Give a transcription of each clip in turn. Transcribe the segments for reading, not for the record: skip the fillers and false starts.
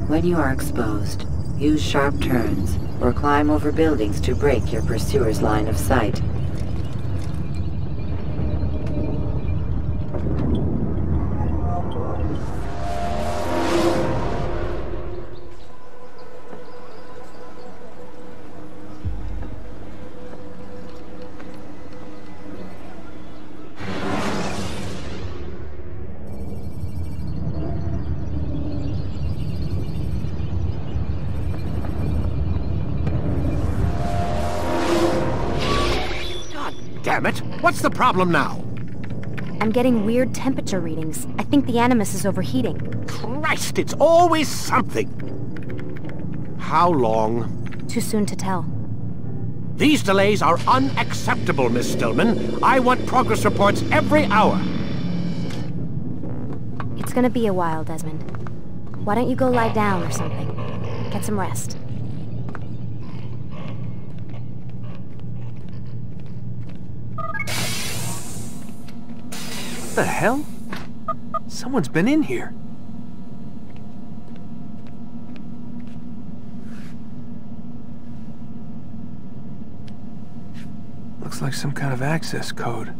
When you are exposed, use sharp turns or climb over buildings to break your pursuer's line of sight. Damn it! What's the problem now? I'm getting weird temperature readings. I think the Animus is overheating. Christ, it's always something! How long? Too soon to tell. These delays are unacceptable, Miss Stillman. I want progress reports every hour. It's gonna be a while, Desmond. Why don't you go lie down or something? Get some rest. What the hell? Someone's been in here. Looks like some kind of access code.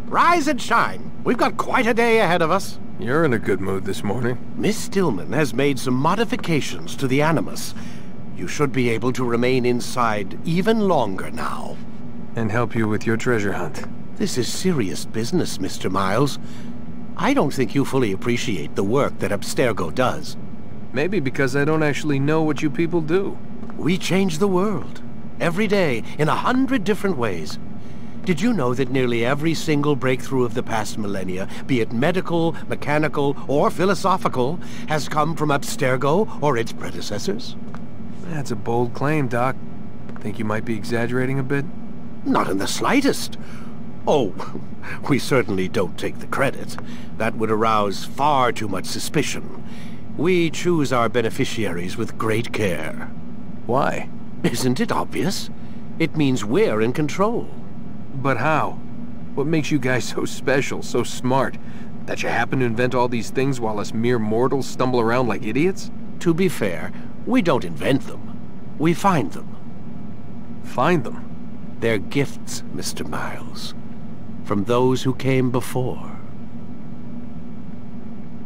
Rise and shine. We've got quite a day ahead of us. You're in a good mood this morning. Miss Stillman has made some modifications to the Animus. You should be able to remain inside even longer now. And help you with your treasure hunt. This is serious business, Mr. Miles. I don't think you fully appreciate the work that Abstergo does. Maybe because I don't actually know what you people do. We change the world. Every day, in 100 different ways. Did you know that nearly every single breakthrough of the past millennia, be it medical, mechanical, or philosophical, has come from Abstergo or its predecessors? That's a bold claim, Doc. Think you might be exaggerating a bit? Not in the slightest. Oh, we certainly don't take the credit. That would arouse far too much suspicion. We choose our beneficiaries with great care. Why? Isn't it obvious? It means we're in control. But how? What makes you guys so special, so smart? That you happen to invent all these things while us mere mortals stumble around like idiots? To be fair, we don't invent them. We find them. Find them? They're gifts, Mr. Miles. From those who came before.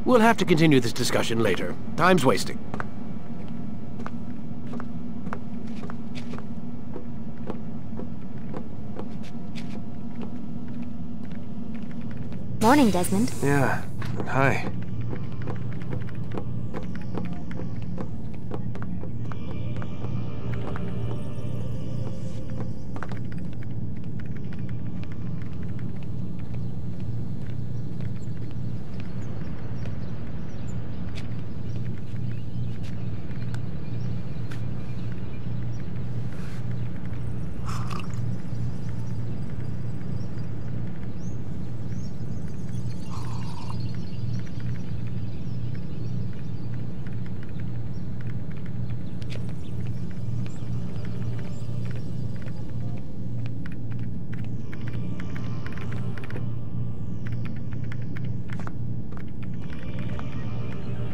We'll have to continue this discussion later. Time's wasting. Morning, Desmond. Yeah. Hi.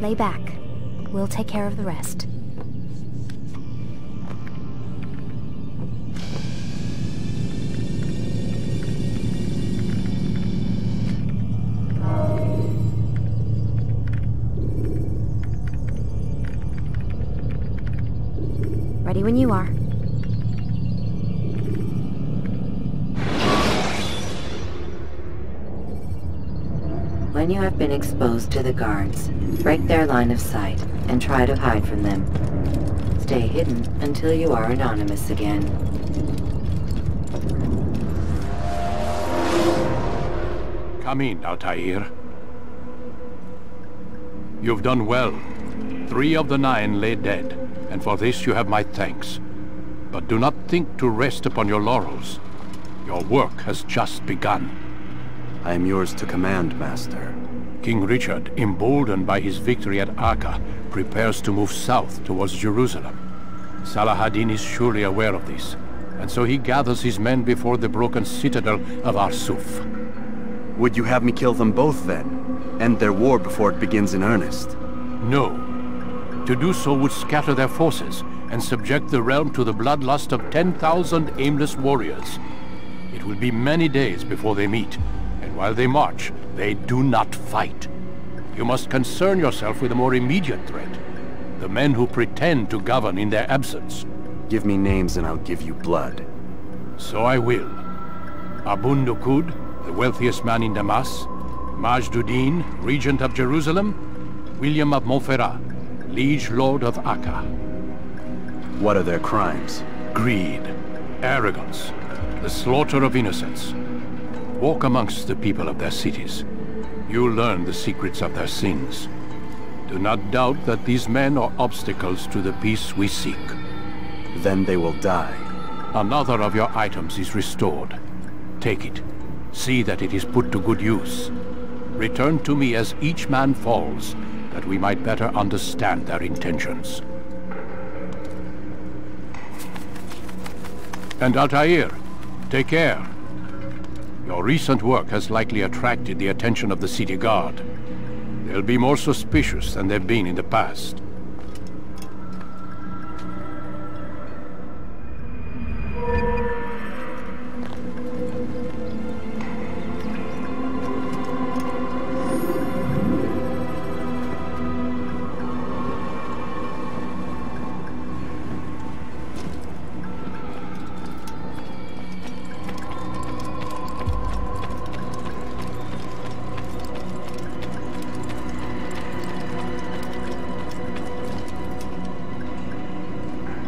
Lay back. We'll take care of the rest. Ready when you are. When you have been exposed to the guards, break their line of sight and try to hide from them. Stay hidden until you are anonymous again. Come in, Altair. You've done well. 3 of the 9 lay dead, and for this you have my thanks. But do not think to rest upon your laurels. Your work has just begun. I am yours to command, Master. King Richard, emboldened by his victory at Acre, prepares to move south towards Jerusalem. Salah-ad-Din is surely aware of this, and so he gathers his men before the broken citadel of Arsuf. Would you have me kill them both, then? End their war before it begins in earnest? No. To do so would scatter their forces, and subject the realm to the bloodlust of 10,000 aimless warriors. It will be many days before they meet, and while they march, they do not fight. You must concern yourself with a more immediate threat. The men who pretend to govern in their absence. Give me names and I'll give you blood. So I will. Abun Dukud, the wealthiest man in Damas. Majd-ud-Din, regent of Jerusalem. William of Montferrat, liege lord of Acre. What are their crimes? Greed, arrogance, the slaughter of innocents. Walk amongst the people of their cities. You'll learn the secrets of their sins. Do not doubt that these men are obstacles to the peace we seek. Then they will die. Another of your items is restored. Take it. See that it is put to good use. Return to me as each man falls, that we might better understand their intentions. And Altair, take care. Your recent work has likely attracted the attention of the city guard. They'll be more suspicious than they've been in the past.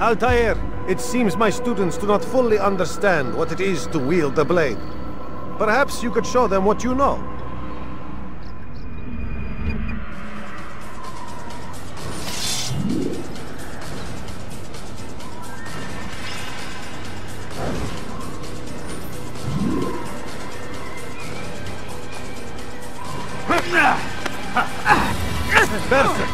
Altair, it seems my students do not fully understand what it is to wield the blade. Perhaps you could show them what you know. Perfect.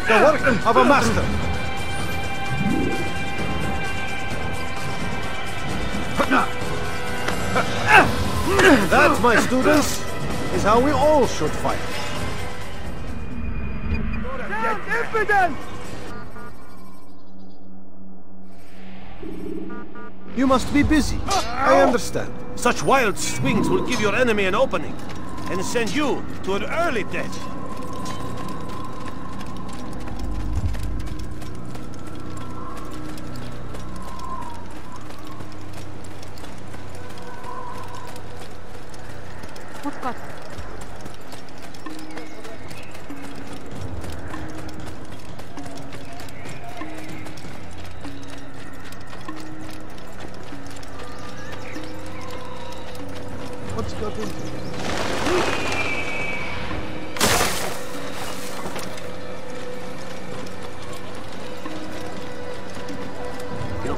The work of a master. That, my students, is how we all should fight. Impudent! You must be busy. I understand. Such wild swings will give your enemy an opening and send you to an early death. What's got into it?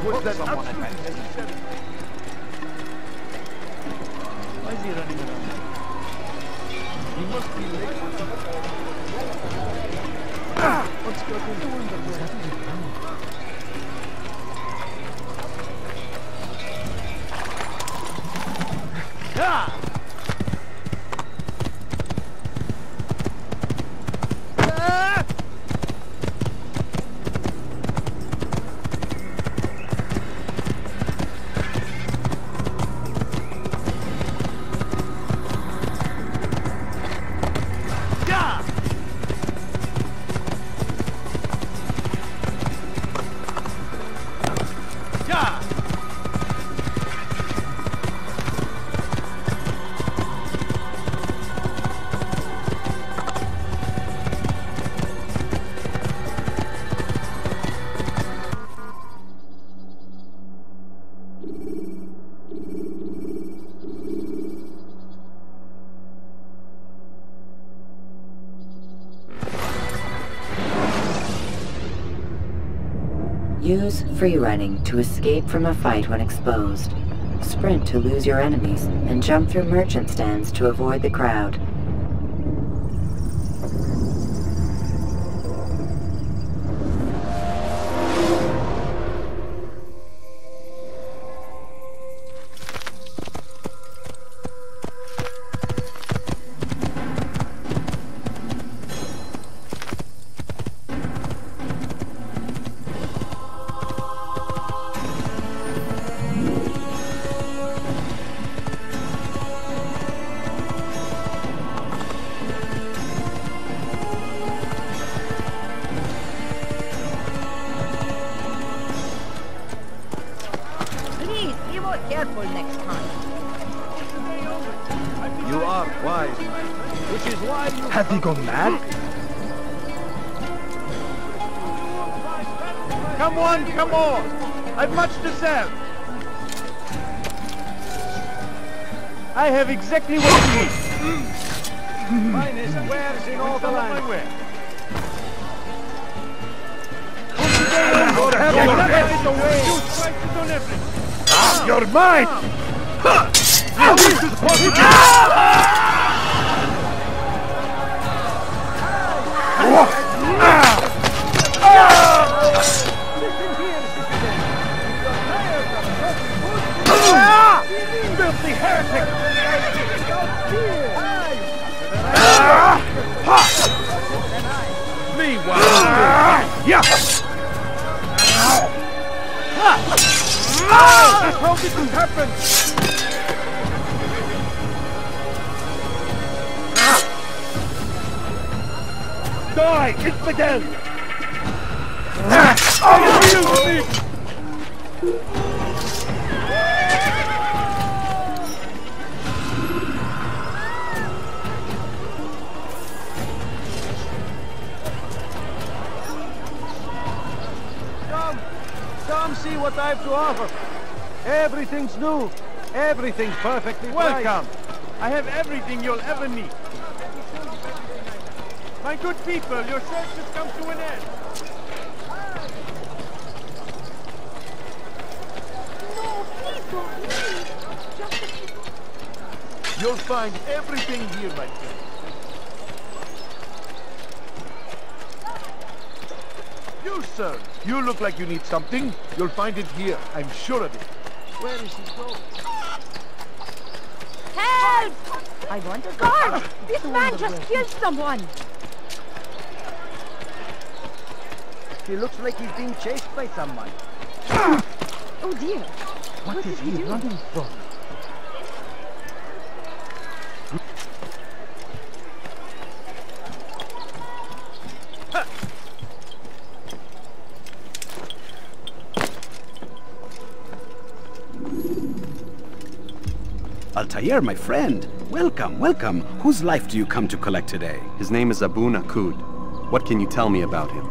What's that? Why is he running around? He must be late for something. What's got into it? Use free running to escape from a fight when exposed. Sprint to lose your enemies, and jump through merchant stands to avoid the crowd. Careful next time. You are wise, which is why you... Have you gone mad? Come on, come on! I've much to sell! I have exactly what you need! Finest wares in all the land. You're mine! Filthy heretic! How did this happen? Die, infidel! Come see what I have to offer. Everything's new. Everything's perfectly fine. Welcome. I have everything you'll ever need. My good people, your search has come to an end. No, please don't leave. You'll find everything here, my friend. You, sir, you look like you need something. You'll find it here. I'm sure of it. Where is he going? Help! I want a guard. This man just killed someone. He looks like he's being chased by someone. Oh dear. What is he running from? Altair, my friend. Welcome, welcome. Whose life do you come to collect today? His name is Abu Nakud. What can you tell me about him?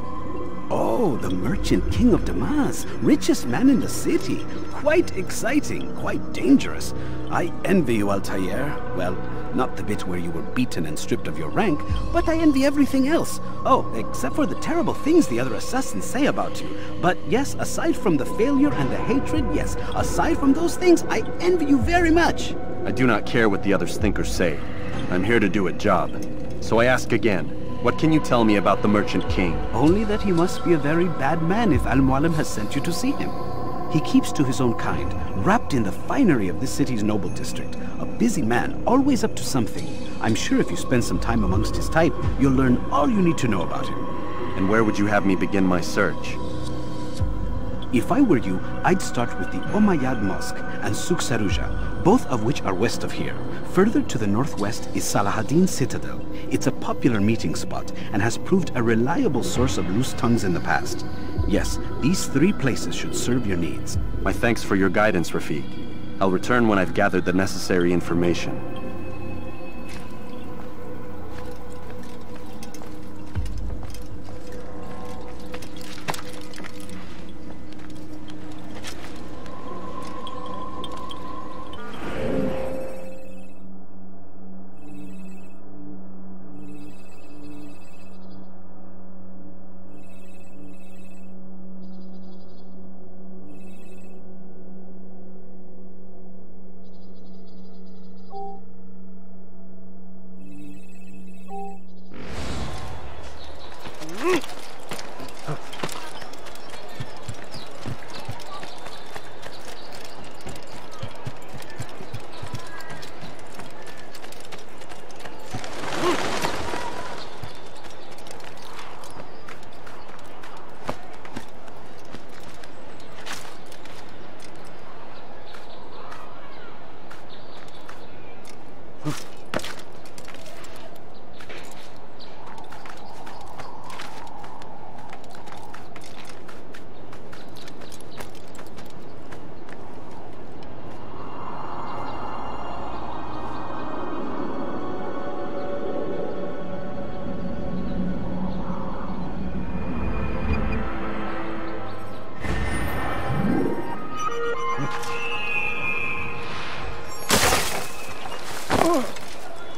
Oh, the merchant king of Damas. Richest man in the city. Quite exciting, quite dangerous. I envy you, Altair. Well, not the bit where you were beaten and stripped of your rank, but I envy everything else. Oh, except for the terrible things the other assassins say about you. But yes, aside from the failure and the hatred, yes, aside from those things, I envy you very much. I do not care what the others think or say. I'm here to do a job. So I ask again, what can you tell me about the Merchant King? Only that he must be a very bad man if Al-Mualim has sent you to see him. He keeps to his own kind, wrapped in the finery of this city's noble district. A busy man, always up to something. I'm sure if you spend some time amongst his type, you'll learn all you need to know about him. And where would you have me begin my search? If I were you, I'd start with the Umayyad Mosque and Souk Sarouja, both of which are west of here. Further to the northwest is Salahaddin Citadel. It's a popular meeting spot and has proved a reliable source of loose tongues in the past. Yes, these 3 places should serve your needs. My thanks for your guidance, Rafiq. I'll return when I've gathered the necessary information.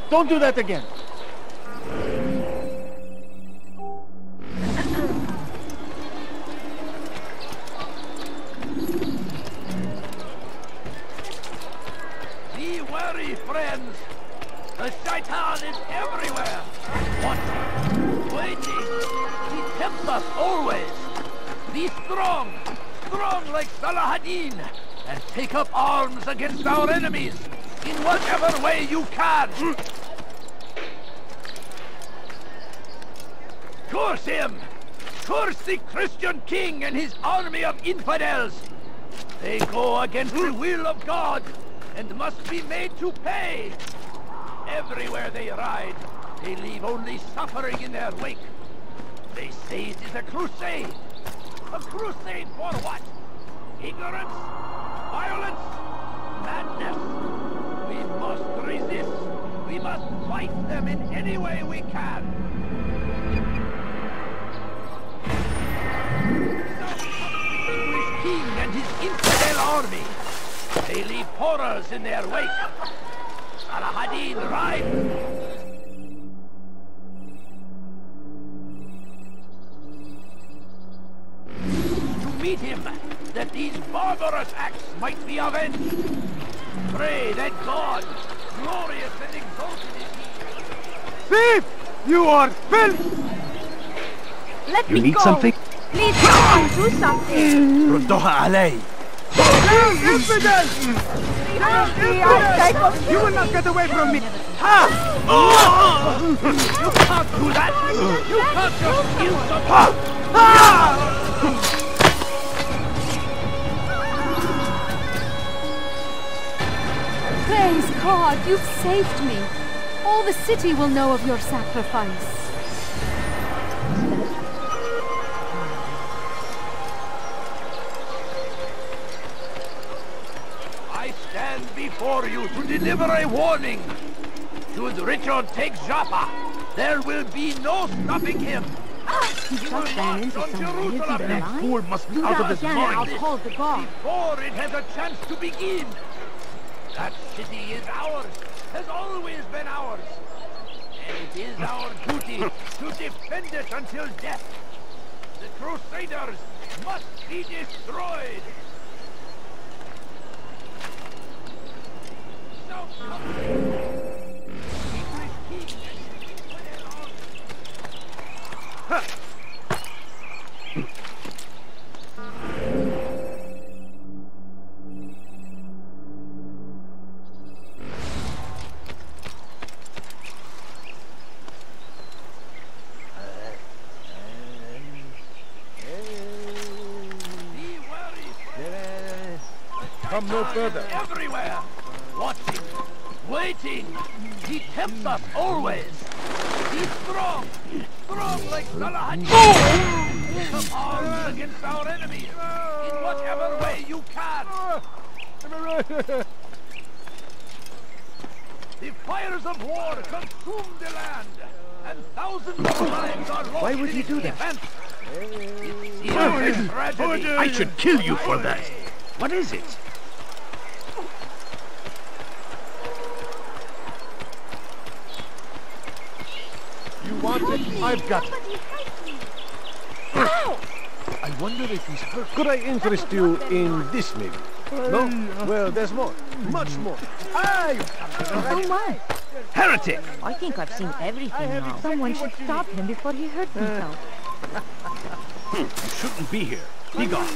Don't do that again. Be wary, friends. The Shaitan is everywhere. Watching, waiting. He tempts us always. Be strong, strong like Salahaddin, and take up arms against our enemies in whatever way you can. Curse him! Curse the Christian king and his army of infidels! They go against the will of God and must be made to pay! Everywhere they ride, they leave only suffering in their wake. They say it is a crusade! A crusade for what? Ignorance? Violence? Madness? We must resist! We must fight them in any way we can! King army. They leave horrors in their wake. Salahadin rides. Meet him, that these barbarous acts might be avenged. Pray that God, glorious and exalted is he. Thief! You are filth! Let You me need go. something? Please do something. ردوها علي. Infidel! You will not get away from me! You can't do that! You can't just kill someone! Praise God, you've saved me. All the city will know of your sacrifice. I stand before you to deliver a warning. Should Richard take Joppa, there will be no stopping him. He just ran into somebody. Is he That alive? fool must be Do out that of his again, mind. I'll call the guard. Before it has a chance to begin. That city is ours, has always been ours. And it is our duty to defend it until death. The Crusaders must be destroyed. So Come no further. Everywhere. Watching. Waiting. He tempts us always. He's strong. Strong like Salahadin. Come armed against our enemies. In whatever way you can. The fires of war consume the land. And thousands of lives are lost. Why would he do that? I should kill you for that. What is it? You want it? I've got it. I wonder if he's hurt. Could I interest you in this, maybe? No? Well, there's more. Much more. Oh my! Heretic! I think I've seen everything now. Someone should stop him before he hurts himself. You shouldn't be here. Be gone.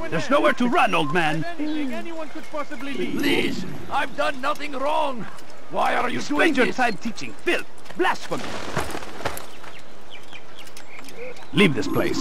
There's nowhere to run, old man. Anyone could possibly be. Please, I've done nothing wrong. Why are you You doing spend your this? time teaching filth, blasphemy. Leave this place.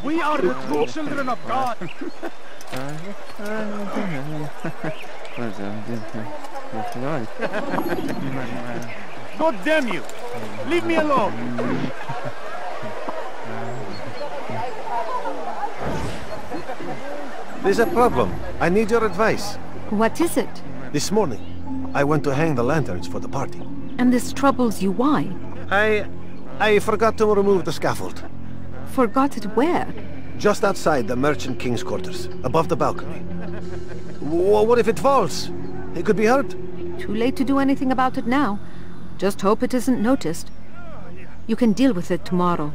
We are the true children of God. God damn you! Leave me alone! There's a problem. I need your advice. What is it? This morning, I went to hang the lanterns for the party. And this troubles you why? I forgot to remove the scaffold. Forgot it where? Just outside the Merchant King's quarters, above the balcony. What if it falls? It could be hurt. Too late to do anything about it now. Just hope it isn't noticed. You can deal with it tomorrow.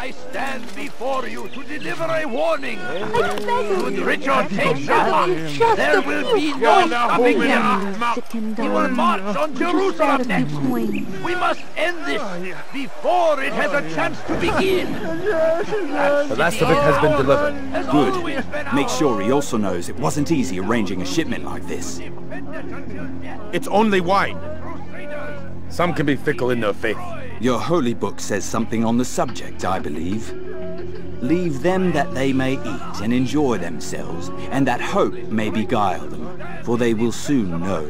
I stand before you to deliver a warning. Should Richard take Sharon, there will be no stopping him. He will march on Jerusalem next. We must end this before it has a chance to begin. The last of it has been delivered. Good. Make sure he also knows it wasn't easy arranging a shipment like this. It's only wine. Some can be fickle in their faith. Your holy book says something on the subject, I believe. Leave them that they may eat and enjoy themselves, and that hope may beguile them, for they will soon know.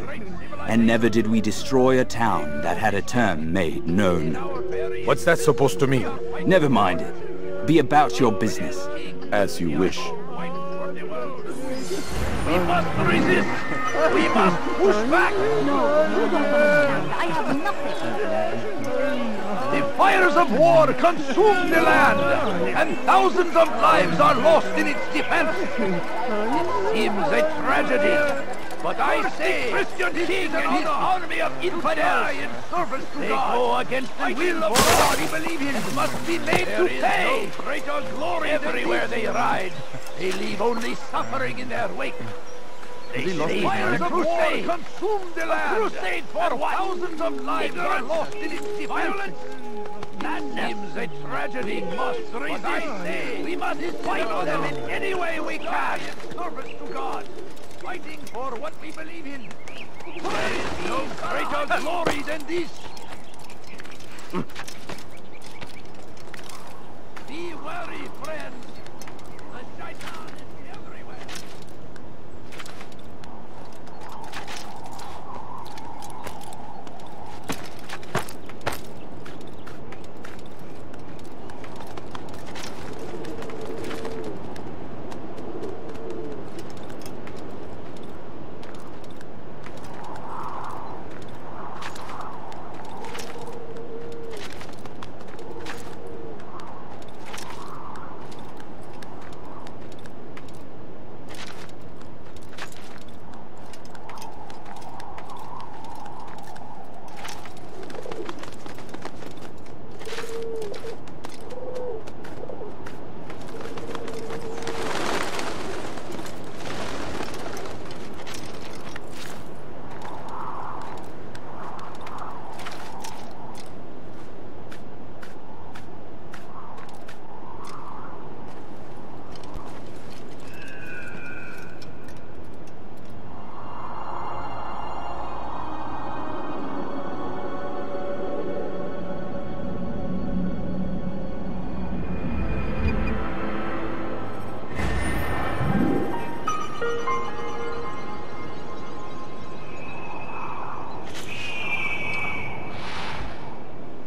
And never did we destroy a town that had a term made known. What's that supposed to mean? Never mind it. Be about your business. As you wish. We must resist. We must push back. No, you don't understand. I have nothing. The fires of war consume the land, and thousands of lives are lost in its defense. It seems a tragedy, but I say Christian King and his army of infidels in service to God go against the will of God. We believe it must be made to pay. Greater glory everywhere they ride. They leave only suffering in their wake. The fires of war consume the land. Crusade for what? Thousands of lives are lost in its defense. That seems a tragedy. Must resist. I say we must fight them in any way we can in service to God, fighting for what we believe in. There is no greater glory than this. Be wary, friends. The shaitan is everywhere.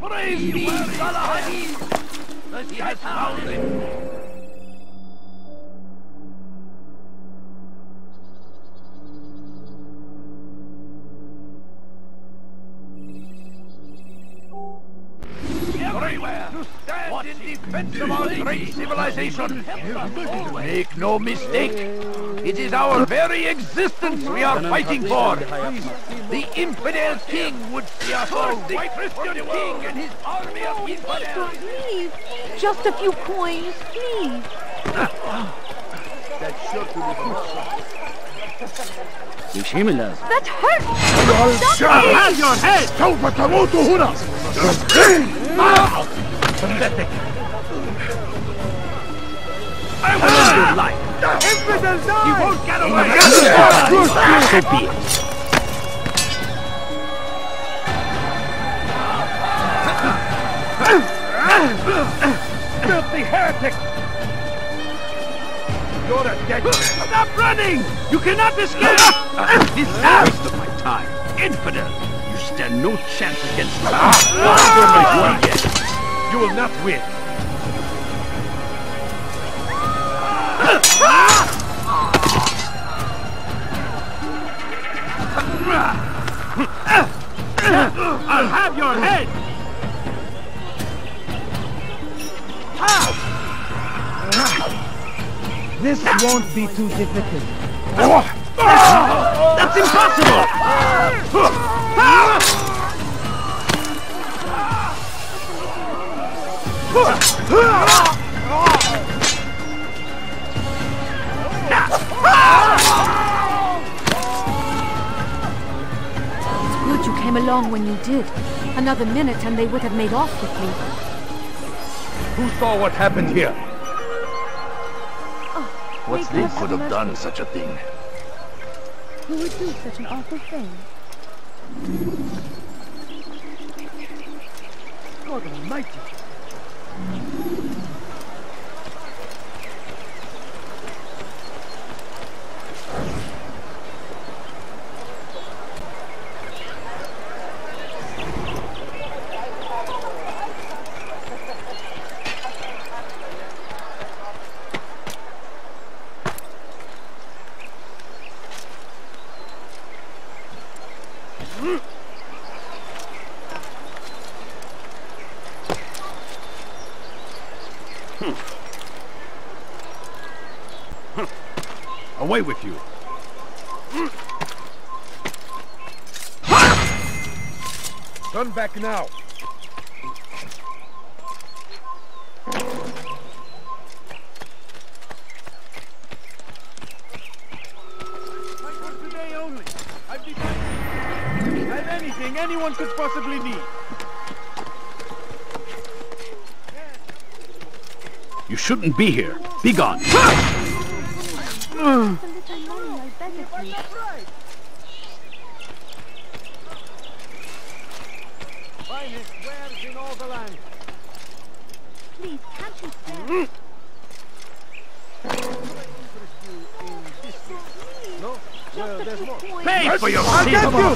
Praise be Allah that he has found it. Everywhere to stand in defense of our great civilization. Make no mistake, it is our very existence we are fighting for. The infidel king would see us all, the Christian king and his army of infidels. Please, just a few coins, please. That's sure to be That hurts! Stop it! have your head! سوف تموت هنا! Pathetic! I will end your life! You won't get away! So be it! Filthy heretic! You're a dead man! Stop running! You cannot escape! This is a waste of my time. Infidel! You stand no chance against me. You will not win. I'll have your head! This won't be too difficult. That's impossible! Good you came along when you did. Another minute and they would have made off with me. Who saw what happened here? What slave could have done such a thing? Who would do such an awful thing? God Almighty! Away with you! Turn back now! For today only. I've decided. Have anything anyone could possibly need. You shouldn't be here. Be gone! Finest wares in all the land. Please, can't you stand? No? Well, there's more. Pay for your I'll sin! get you!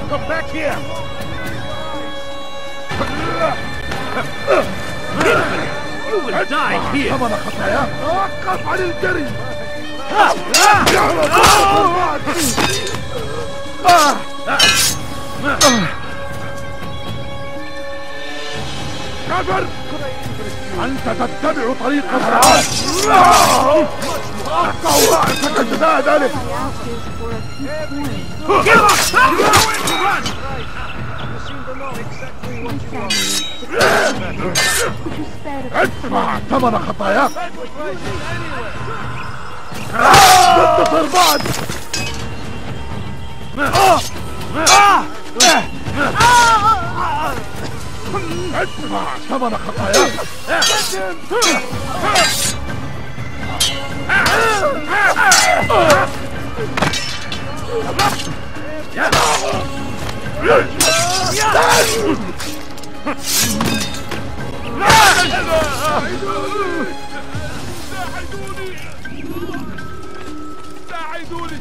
Come back here! You will die here! كبر! أنت تتبع طريق الرعاة! أقطع جزاء ذلك! ادفع ثمن خطاياك! انتصر بعد! ادفع ثمن خطاياك! ساعدوني!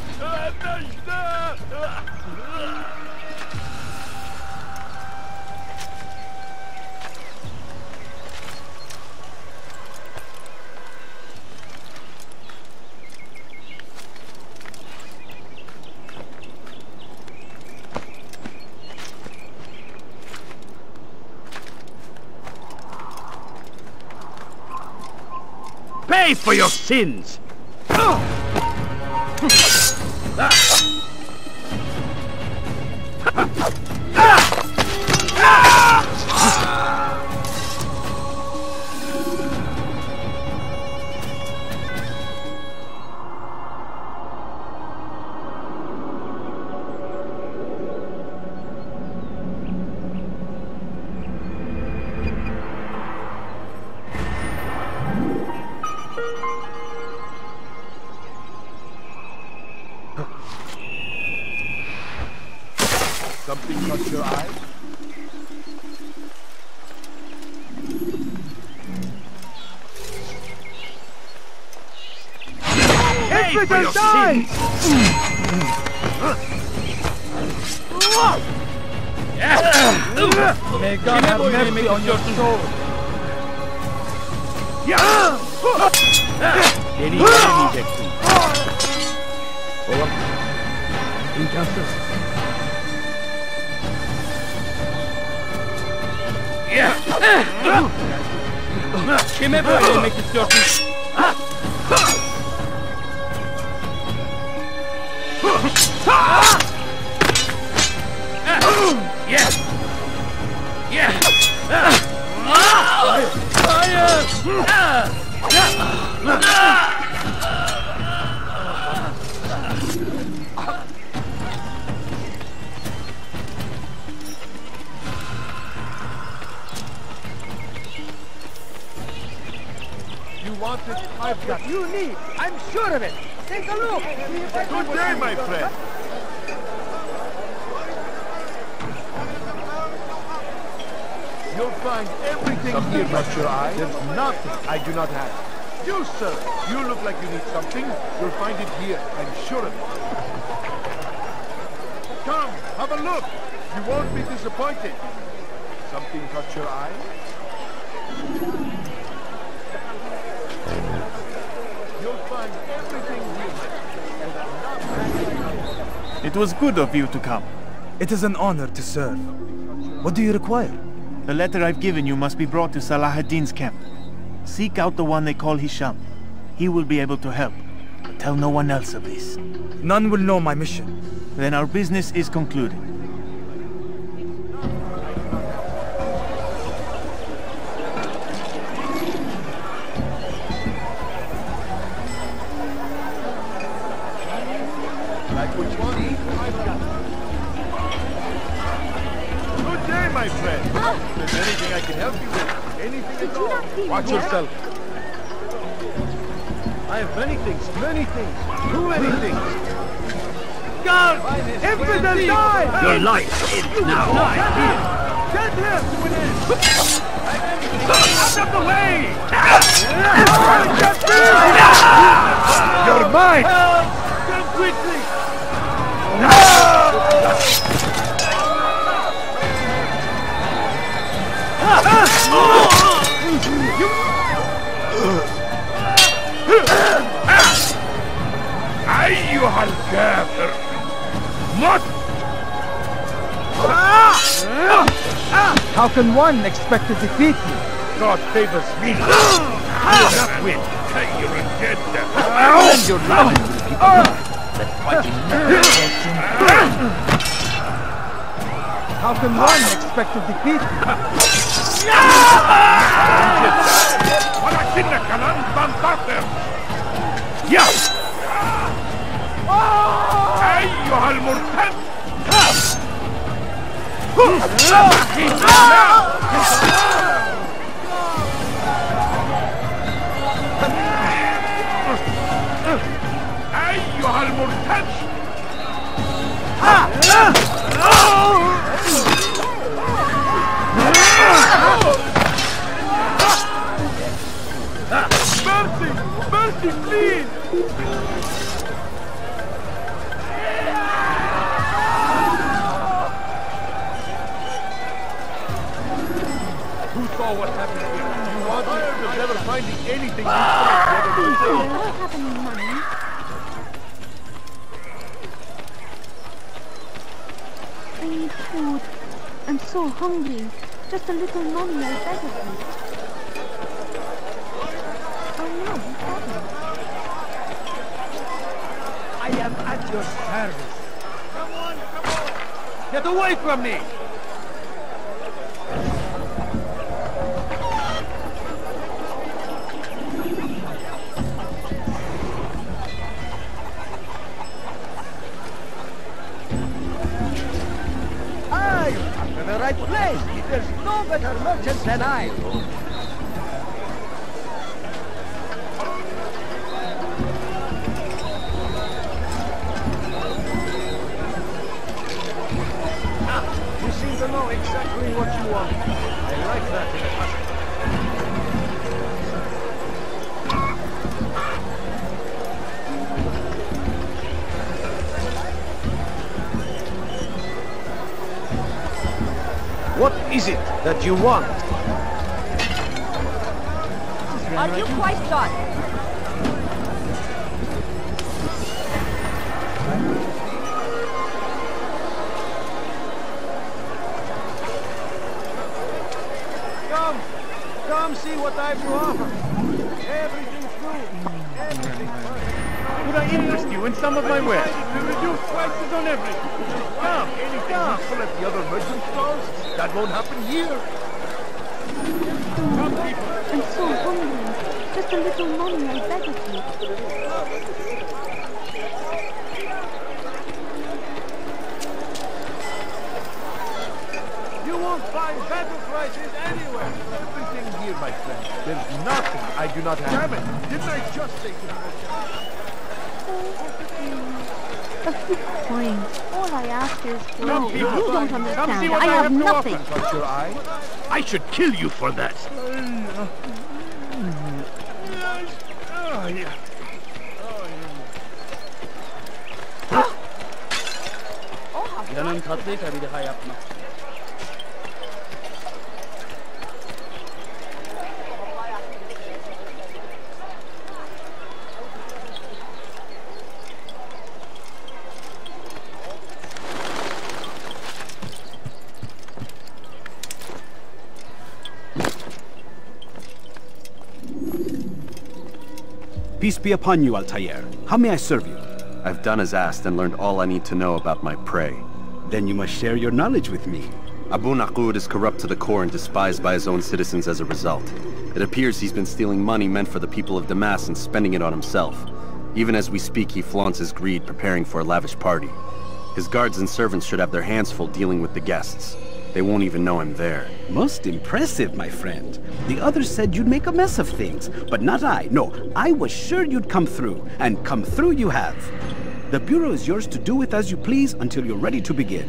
Pay for your sins! Something caught your eye? Hey, for your sins! May God have mercy on your soul. Injustice. Kime böyle yemek istiyorsun? You want it? I've got it. You need. I'm sure of it. Take a look. Good day, my friend. You'll find everything here but your eye. There's nothing I do not have. You, sir, you look like you need something. You'll find it here. I'm sure of it. Come, have a look. You won't be disappointed. Something caught your eye? You'll find everything here. It was good of you to come. It is an honor to serve. What do you require? The letter I've given you must be brought to Salah ad-Din's camp. Seek out the one they call Hisham. He will be able to help. But tell no one else of this. None will know my mission. Then our business is concluded. Like what you want? I've got it. Good day, my friend. If there's anything I can help you with, anything at all, watch yourself. I have many things, too many things. Guard! Infidel, die! Your life ends now. Get him! Out of the way! You're mine! Come quickly! أيها الكافر مت. How can one expect to defeat you? God favors me. You will not win. You're a dead And your life will be That fighting never How can one expect to defeat you? ولكنك لن تنتصر. يا أيها المرتد. أيها المرتد. Mercy! Mercy, please! Who saw what happened here? You want tired of never finding anything What happened, Mommy? I need food. I'm so hungry. Just a little money, I beg of you. Oh no, what happened? I am at your service. Come on, come on! Get away from me! You come to the right place. There's no better merchant than I. You seem to know exactly what you want. I like that in a customer. What is it that you want? Are you quite done? Come see what I have to offer. Everything's new. Everything's perfect. Would I interest you and some of my wares. To reduce prices on everything. Come, come, at the other merchant stores. That won't happen here. Come, people. I'm so hungry. Just a little money, I beg of you. You won't find better prices anywhere. Everything here, my friend. There's nothing I do not have. Damn it! Didn't I just say to you? A few coins. All I ask is... No, you don't understand. Come see what I have nothing. Got your eye? I should kill you for that. 너는 tatlı tabii daha yapma. Peace be upon you, Altair. How may I serve you? I've done as asked and learned all I need to know about my prey. Then you must share your knowledge with me. Abu Naqud is corrupt to the core and despised by his own citizens as a result. It appears he's been stealing money meant for the people of Damas and spending it on himself. Even as we speak, he flaunts his greed, preparing for a lavish party. His guards and servants should have their hands full dealing with the guests. They won't even know I'm there. Most impressive, my friend. The others said you'd make a mess of things, but not I. No, I was sure you'd come through, and come through you have. The Bureau is yours to do with as you please until you're ready to begin.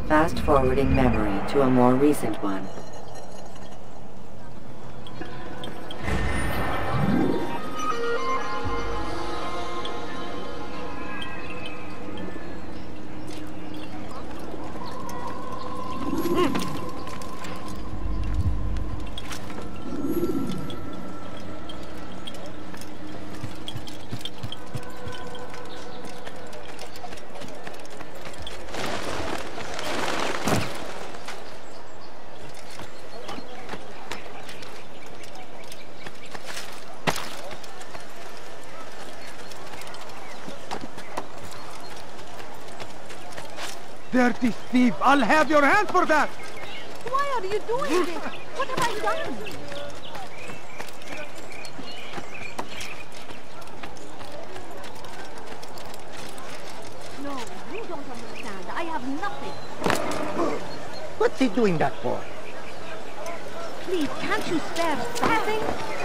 Fast-forwarding memory to a more recent one. Dirty thief! I'll have your hand for that! Why are you doing this? What have I done? No, you don't understand. I have nothing. What's he doing that for? Please, can't you spare something?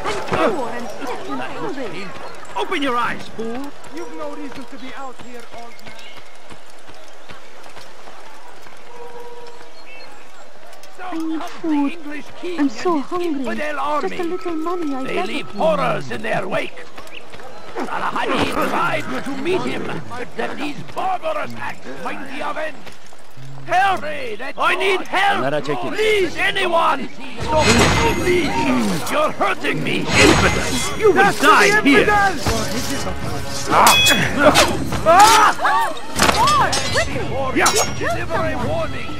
I'm poor and sick and hungry. Open your eyes, fool! You've no reason to be out here all night. I need food. I'm so hungry. Just a little money, I beg of you. They leave horrors in their wake. Salahadin tried to meet him, that these barbarous acts might be avenged. Help! I need help! Please, anyone! Stop! Please! You're hurting me! Infidels! You will die here! Deliver a warning!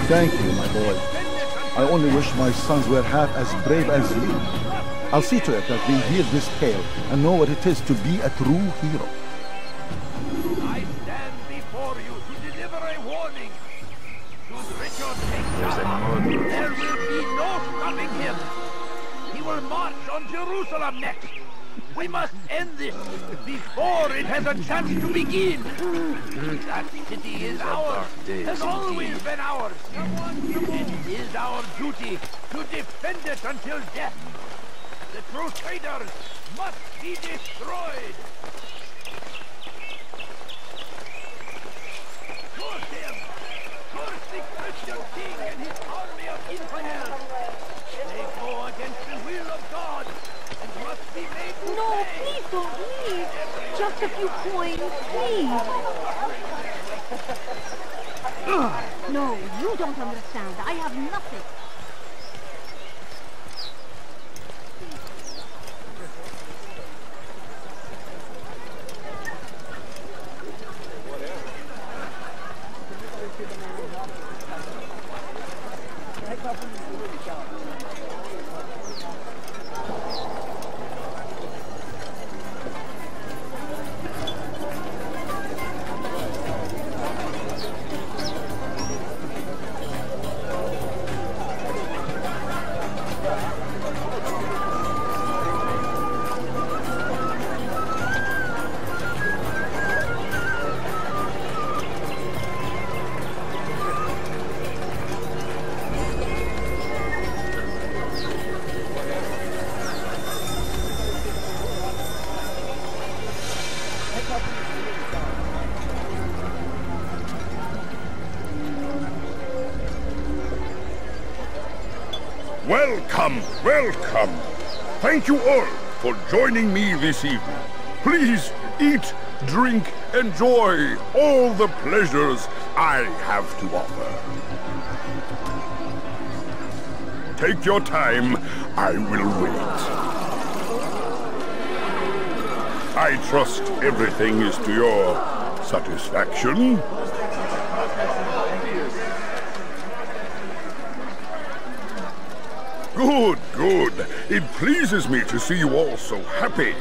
Thank you, my boy. I only wish my sons were half as brave as you. I'll see to it that they hear this tale and know what it is to be a true hero. I stand before you to deliver a warning. Should Richard take power, there will be no stopping him. He will march on Jerusalem next. We must end this before it has a chance to begin. That city is ours, has always been ours. It is our duty to defend it until death. The Crusaders must be destroyed. Curse him! Curse the Christian king and his army of infidels! They go against the will of God and must be made to No, pay. please don't leave. Just a few coins, please. No, you don't understand. I have nothing. Welcome, welcome. Thank you all for joining me this evening. Please eat, drink, enjoy all the pleasures I have to offer. Take your time, I will wait. I trust everything is to your satisfaction. Good, good. It pleases me to see you all so happy.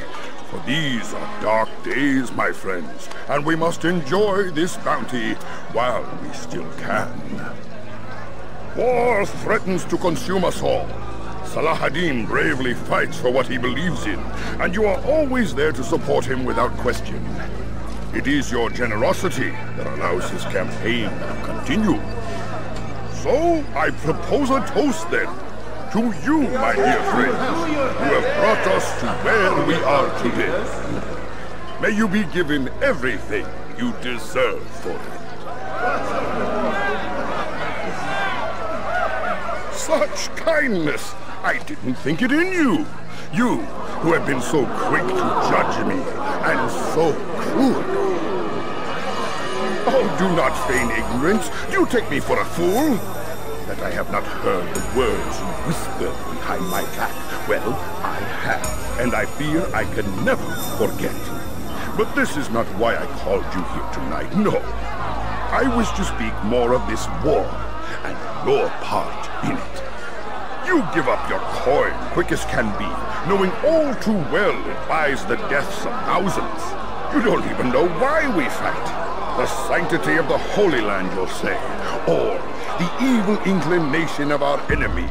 For these are dark days, my friends, and we must enjoy this bounty while we still can. War threatens to consume us all. Salah ad-Din bravely fights for what he believes in, and you are always there to support him without question. It is your generosity that allows his campaign to continue. So, I propose a toast then. To you, my dear friends, who have brought us to where we are today. May you be given everything you deserve for it. Such kindness! I didn't think it in you. You, who have been so quick to judge me, and so cruel. Oh, do not feign ignorance. You take me for a fool. That I have not heard the words you whisper behind my back. Well, I have, and I fear I can never forget. But this is not why I called you here tonight, no. I wish to speak more of this war, and your part in it. You give up your coin quick as can be, knowing all too well it buys the deaths of thousands. You don't even know why we fight. The sanctity of the Holy Land, you'll say, or the evil inclination of our enemies.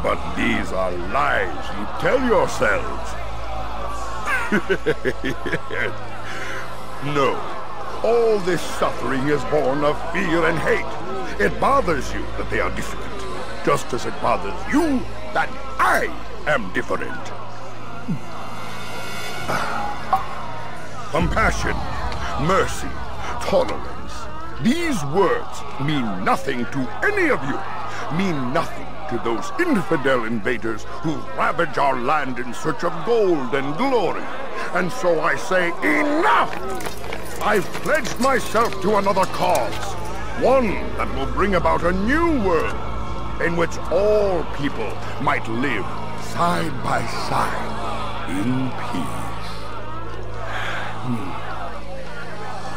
But these are lies you tell yourselves. No, all this suffering is born of fear and hate. It bothers you that they are different, just as it bothers you that I am different. Compassion, mercy, tolerance. These words mean nothing to any of you, mean nothing to those infidel invaders who ravage our land in search of gold and glory. And so I say, enough! I've pledged myself to another cause, one that will bring about a new world, in which all people might live side by side in peace.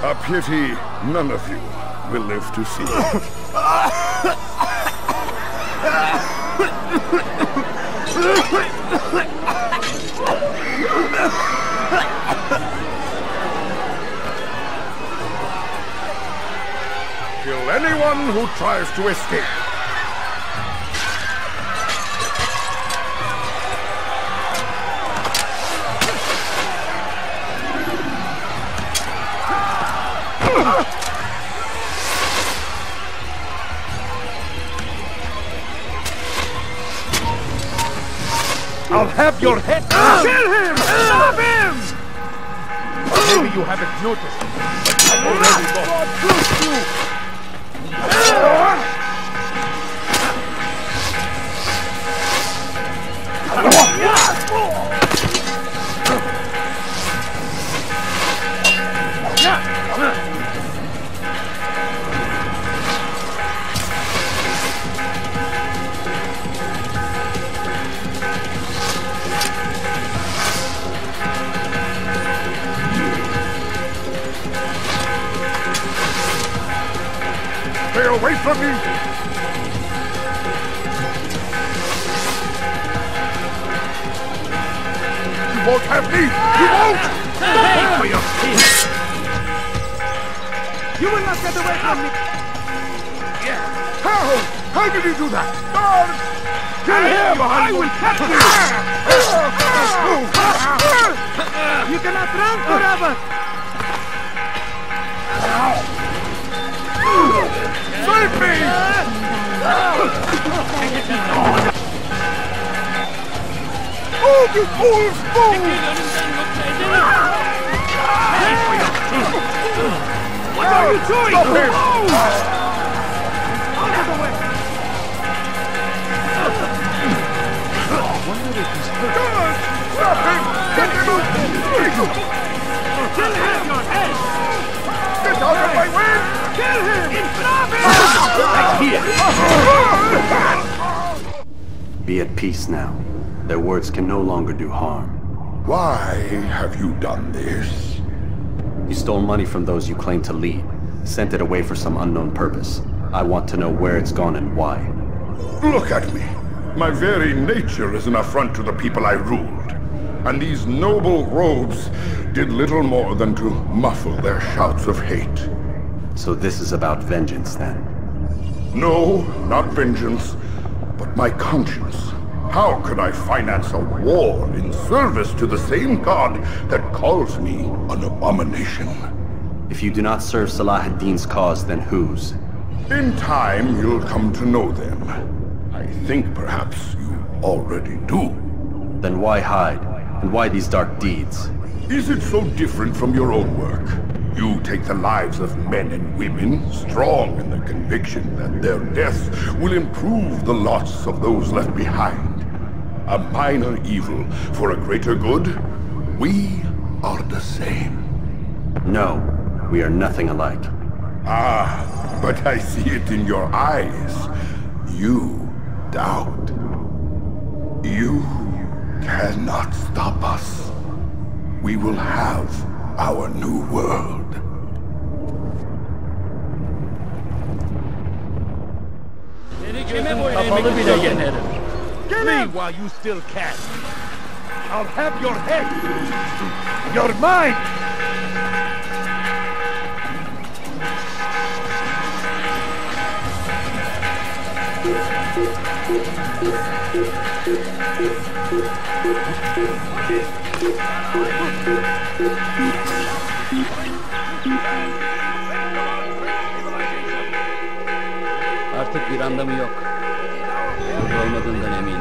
A pity none of you will live to see it. Kill anyone who tries to escape. I'll have your head. Kill him! Stop him! Maybe you haven't noticed, but I've already got close to you. Stay away from me! You won't have me! You won't! Pay for your sins! You will not get away from me! How? How did you do that? Kill him! I will catch you! You cannot run forever! Save me! Oh, you fool's fool! What are you doing? Stop him! Out of the way! Be at peace now. Their words can no longer do harm. Why have you done this? You stole money from those you claim to lead, sent it away for some unknown purpose. I want to know where it's gone and why. Look at me. My very nature is an affront to the people I ruled. And these noble robes did little more than to muffle their shouts of hate. So this is about vengeance, then? No, not vengeance, but my conscience. How could I finance a war in service to the same god that calls me an abomination? If you do not serve Salah ad-Din's cause, then whose? In time, you'll come to know them. I think perhaps you already do. Then why hide? And why these dark deeds? Is it so different from your own work? You take the lives of men and women, strong in the conviction that their deaths will improve the lots of those left behind. A minor evil for a greater good? We are the same. No, we are nothing alike. Ah, but I see it in your eyes. You doubt. You cannot stop us. We will have our new world. Kapalı bile yenerim. Flee while you still can. I'll have your head. You're mine! Artık bir anlamı yok. Burada olmadığından eminim.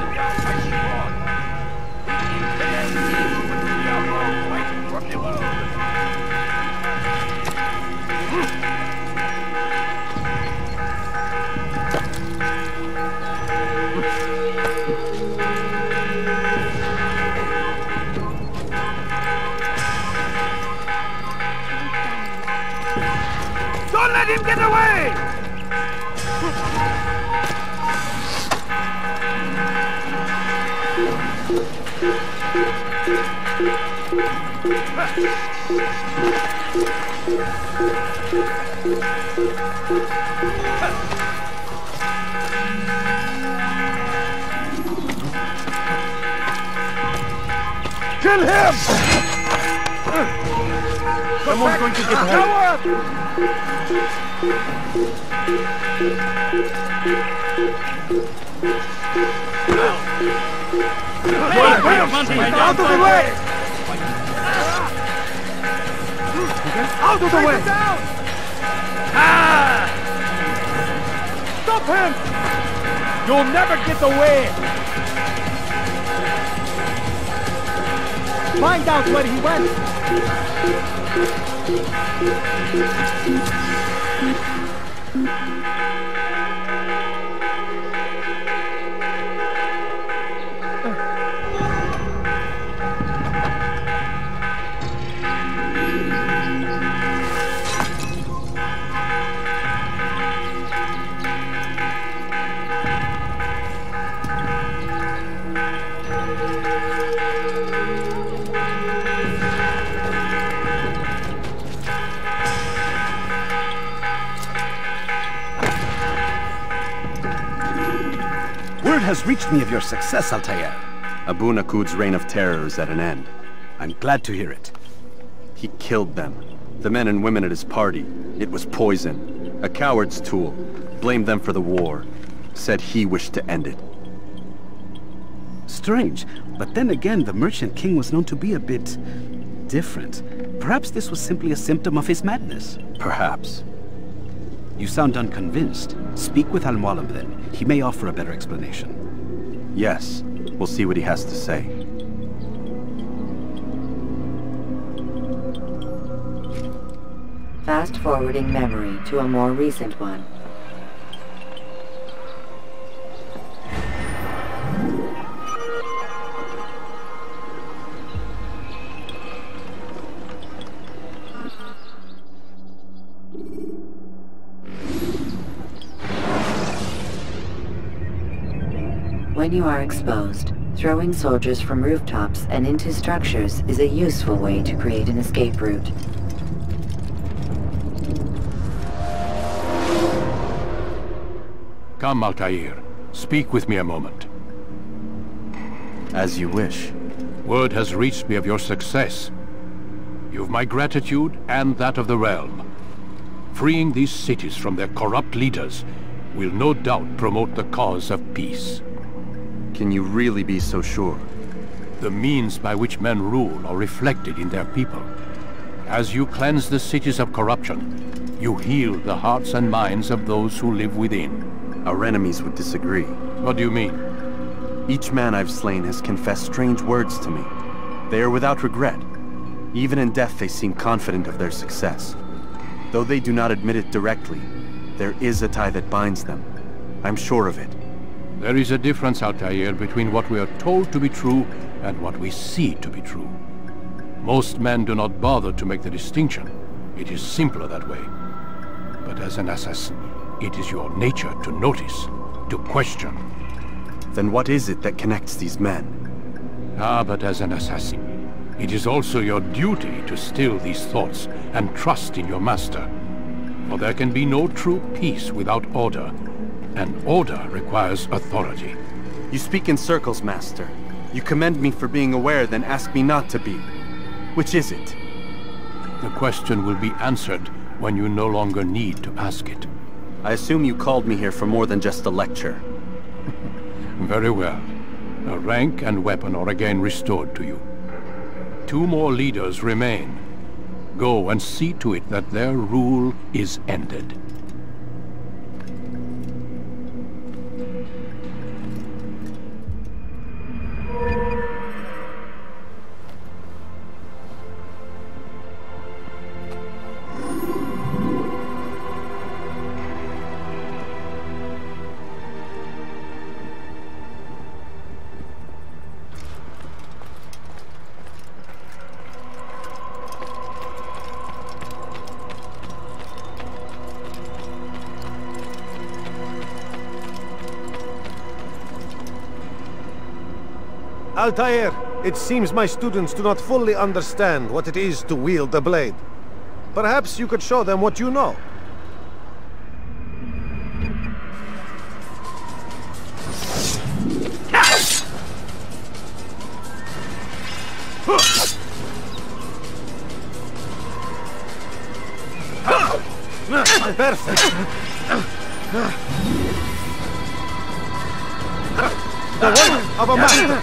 Don't let him get away! Kill him! Someone's going to get hurt. Out of the way! Out of the way! Ah! Stop him! You'll never get away! Find out where he went! Word has reached me of your success, Altair. Abu Naqud's reign of terror is at an end. I'm glad to hear it. He killed them. The men and women at his party. It was poison. A coward's tool. Blamed them for the war. Said he wished to end it. Strange, but then again, the Merchant King was known to be a bit different. Perhaps this was simply a symptom of his madness. Perhaps. You sound unconvinced. Speak with Al-Mualim then. He may offer a better explanation. Yes. We'll see what he has to say. Fast-forwarding memory to a more recent one. When you are exposed, throwing soldiers from rooftops and into structures is a useful way to create an escape route. Come, Altair. Speak with me a moment. As you wish. Word has reached me of your success. You've my gratitude and that of the realm. Freeing these cities from their corrupt leaders will no doubt promote the cause of peace. Can you really be so sure? The means by which men rule are reflected in their people. As you cleanse the cities of corruption, you heal the hearts and minds of those who live within. Our enemies would disagree. What do you mean? Each man I've slain has confessed strange words to me. They are without regret. Even in death they seem confident of their success. Though they do not admit it directly, there is a tie that binds them. I'm sure of it. There is a difference, Altair, between what we are told to be true and what we see to be true. Most men do not bother to make the distinction. It is simpler that way. But as an assassin, it is your nature to notice, to question. Then what is it that connects these men? Ah, but as an assassin, it is also your duty to still these thoughts and trust in your master. For there can be no true peace without order, and order requires authority. You speak in circles, Master. You commend me for being aware, then ask me not to be. Which is it? The question will be answered when you no longer need to ask it. I assume you called me here for more than just a lecture. Very well. A rank and weapon are again restored to you. 2 more leaders remain. Go and see to it that their rule is ended. Altair, it seems my students do not fully understand what it is to wield the blade. Perhaps you could show them what you know. Perfect. The work of a master.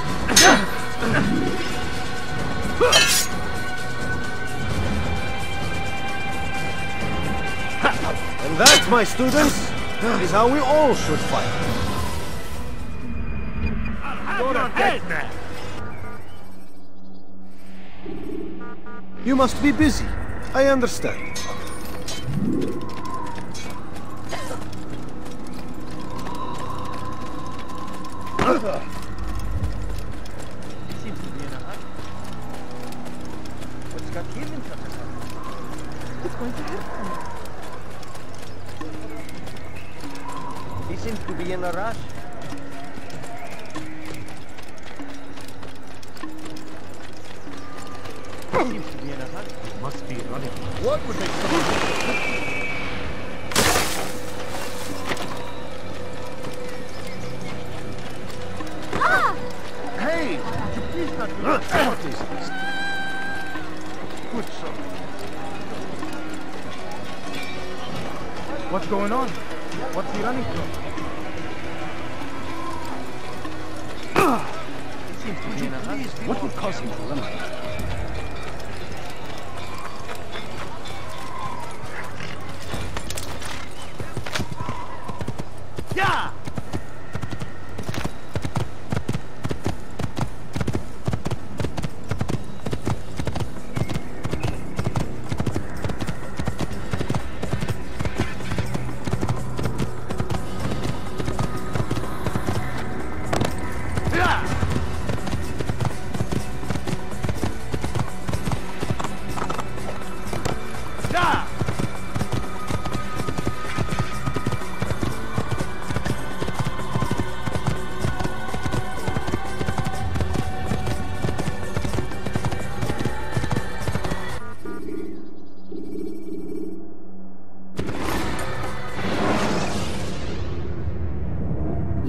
And that, my students, is how we all should fight. I'll have your head now. You must be busy. I understand. Seems to be in a hurry. What's got him in such a hurry? What's going to happen? He seems to be in a rush. He seems to be in a hurry. He must be running. What would make someone... Hey! Would you please not do that? What is this? Good soul. What's going on? What's he running from? He seems to be in a hurry. What would cause him to run like that? Yeah!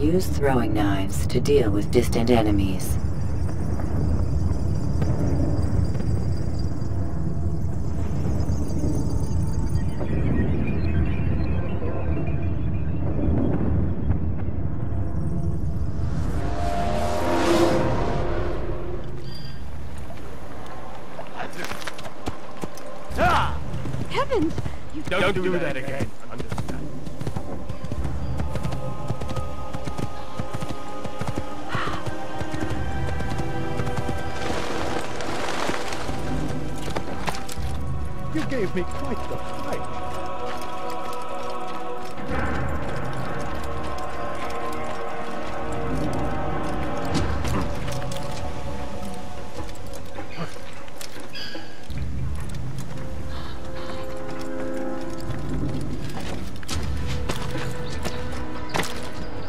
Use throwing knives to deal with distant enemies. Heavens! You Don't do that again. Understand? You gave me quite the fright.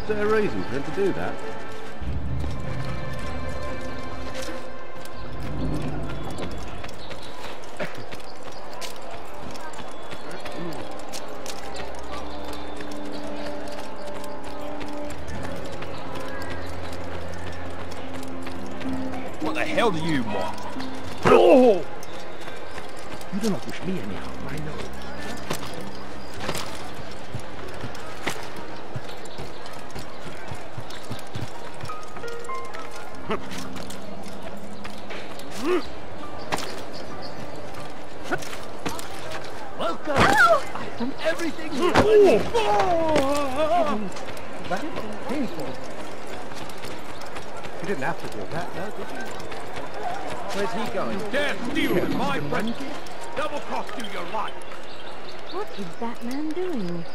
Is there a reason for him to do that? What the hell do you want? Oh! You do not wish me any harm, I know. Welcome! Ow! I've done everything you That was painful. You didn't have to do that, no, did you? Where's he going? You dare steal my friend! Double cost you your life! What is that man doing?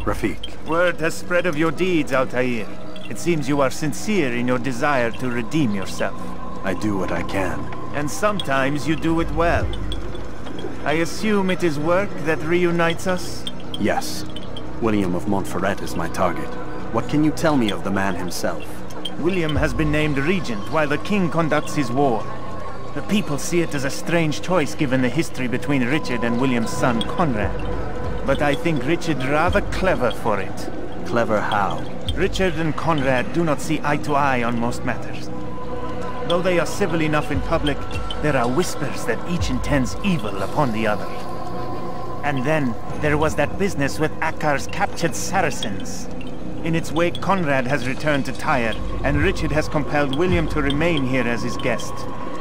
Rafik. Word has spread of your deeds, Altair. It seems you are sincere in your desire to redeem yourself. I do what I can. And sometimes you do it well. I assume it is work that reunites us? Yes. William of Montferrat is my target. What can you tell me of the man himself? William has been named regent while the king conducts his war. The people see it as a strange choice given the history between Richard and William's son Conrad. But I think Richard rather clever for it. Clever how? Richard and Conrad do not see eye to eye on most matters. Though they are civil enough in public, there are whispers that each intends evil upon the other. And then there was that business with Akkar's captured Saracens. In its wake, Conrad has returned to Tyre, and Richard has compelled William to remain here as his guest.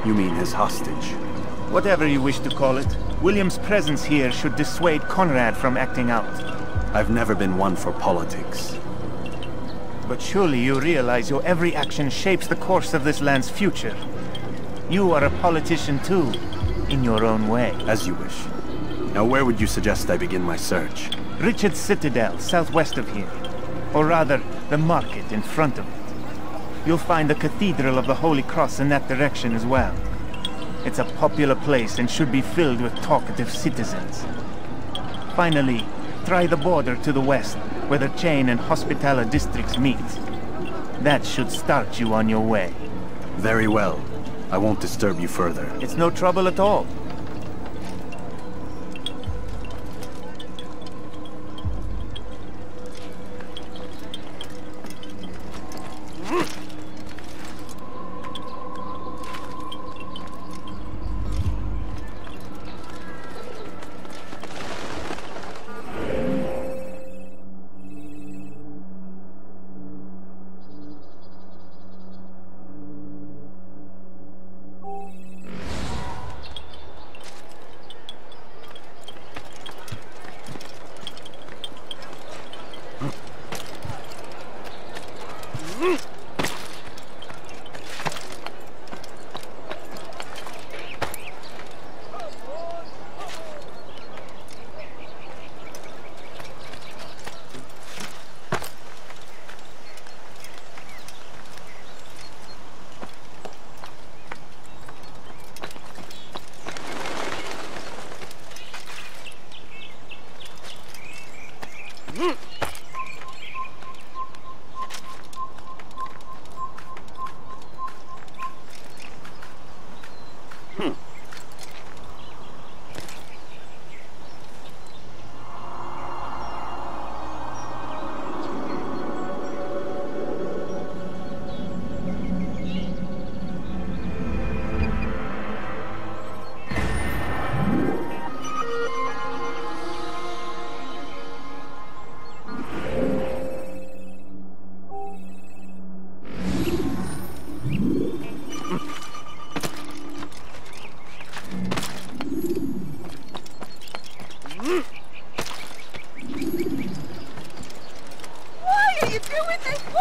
You mean his hostage? Whatever you wish to call it, William's presence here should dissuade Conrad from acting out. I've never been one for politics. But surely you realize your every action shapes the course of this land's future. You are a politician too, in your own way. As you wish. Now where would you suggest I begin my search? Richard's Citadel, southwest of here. Or rather, the market in front of it. You'll find the Cathedral of the Holy Cross in that direction as well. It's a popular place and should be filled with talkative citizens. Finally, try the border to the west, where the Chain and Hospitaller districts meet. That should start you on your way. Very well. I won't disturb you further. It's no trouble at all.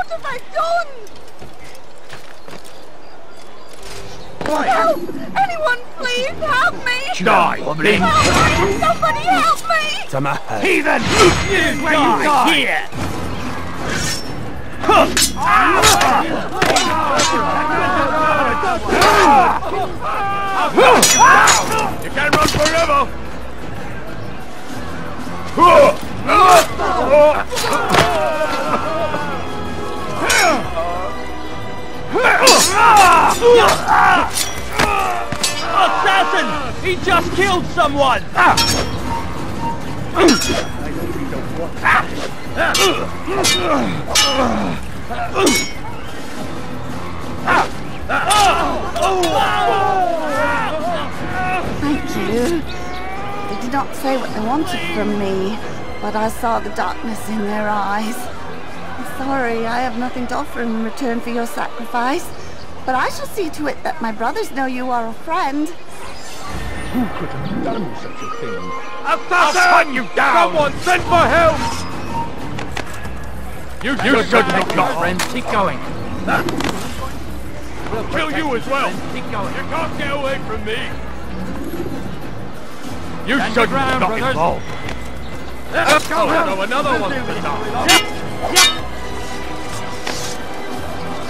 What have I done? Help! Anyone, please help me! Die, woman! Help me! Somebody help me! Heathen! You die here! You can't run forever! Assassin! He just killed someone! Thank you. They did not say what they wanted from me, but I saw the darkness in their eyes. I'm sorry, I have nothing to offer in return for your sacrifice, but I shall see to it that my brothers know you are a friend. Who could have done such a thing? Assassin! I'll hunt you down! Someone send for help! You should take your friend. Keep going. We'll kill you as well! Keep going. You can't get away from me! You should not involved. Let's go! So another one to die.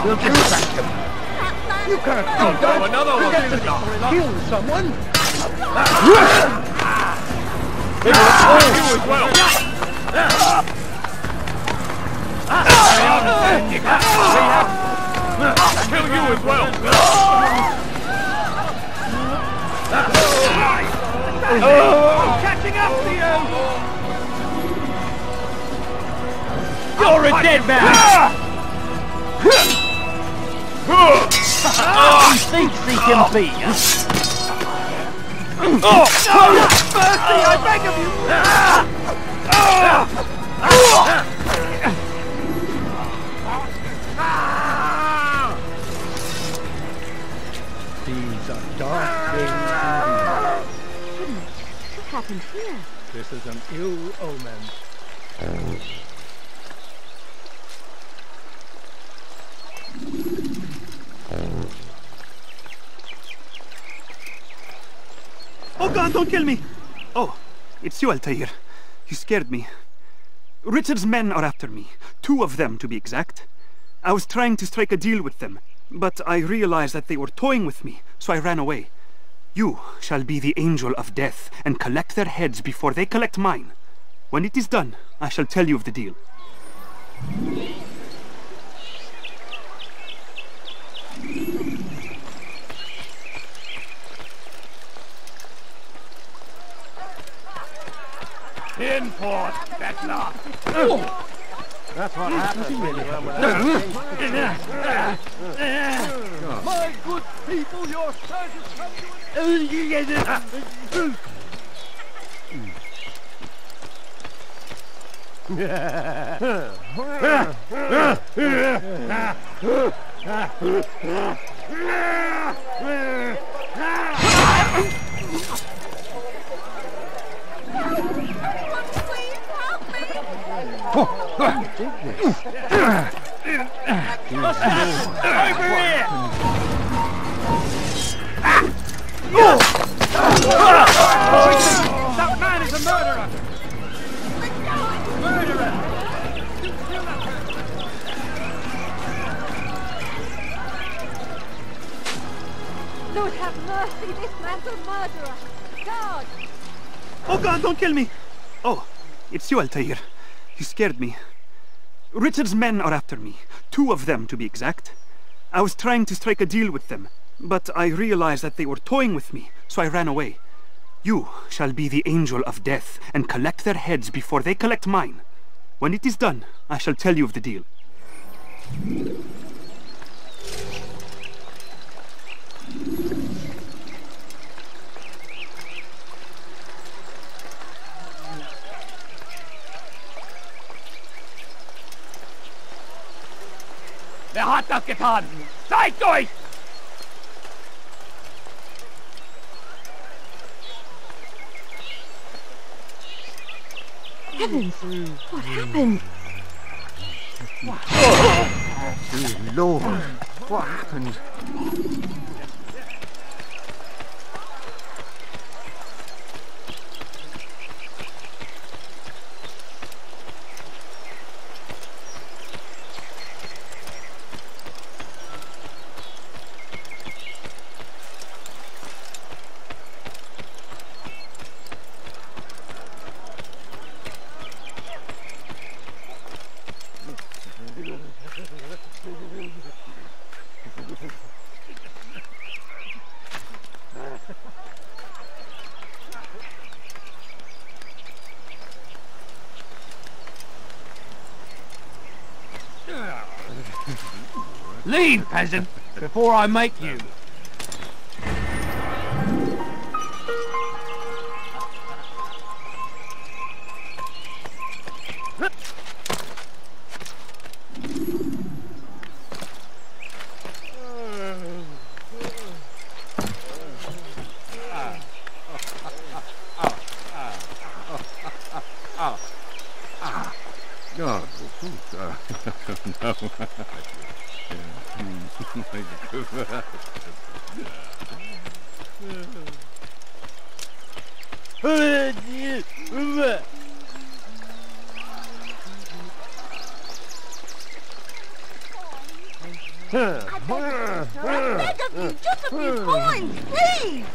We'll distract him. You can't Oh, do that! no, another one to die. Kill someone! They will kill you as well! Kill you as well! Catching up to you! You're a dead man! He thinks he can beat us. Mercy, I beg of you! These are dark days Goodness, what happened here? indeed. This is an ill omen. Oh God, don't kill me! Oh, it's you, Altair. You scared me. Richard's men are after me. 2 of them, to be exact. I was trying to strike a deal with them, but I realized that they were toying with me, so I ran away. You shall be the angel of death and collect their heads before they collect mine. When it is done, I shall tell you of the deal. In port, Bettler! That's what happens when you come My good people, your sight has come Over here! That man is a murderer! Murderer! Lord have mercy, this man's a murderer! God! Oh God, don't kill me! Oh, it's you, Altair. You scared me. Richard's men are after me. 2 of them, to be exact. I was trying to strike a deal with them, but I realized that they were toying with me, so I ran away. You shall be the angel of death and collect their heads before they collect mine. When it is done, I shall tell you of the deal. Wer hat das getan? Zeigt euch! Heavens! What happened? What? Dear Lord, what happened? Leave, peasant, before I make you. Just a few coins, please!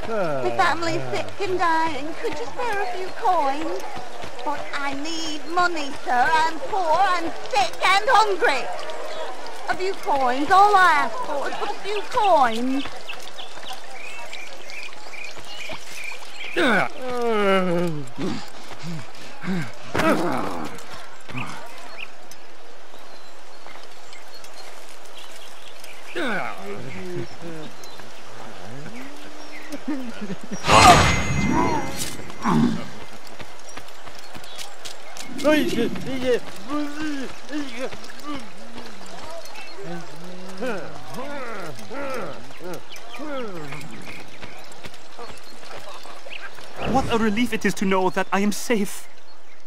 The family's sick and dying. Could you spare a few coins? But I need money, sir. I'm poor, I'm sick and hungry. A few coins, all I ask for is but a few coins. What a relief it is to know that I am safe.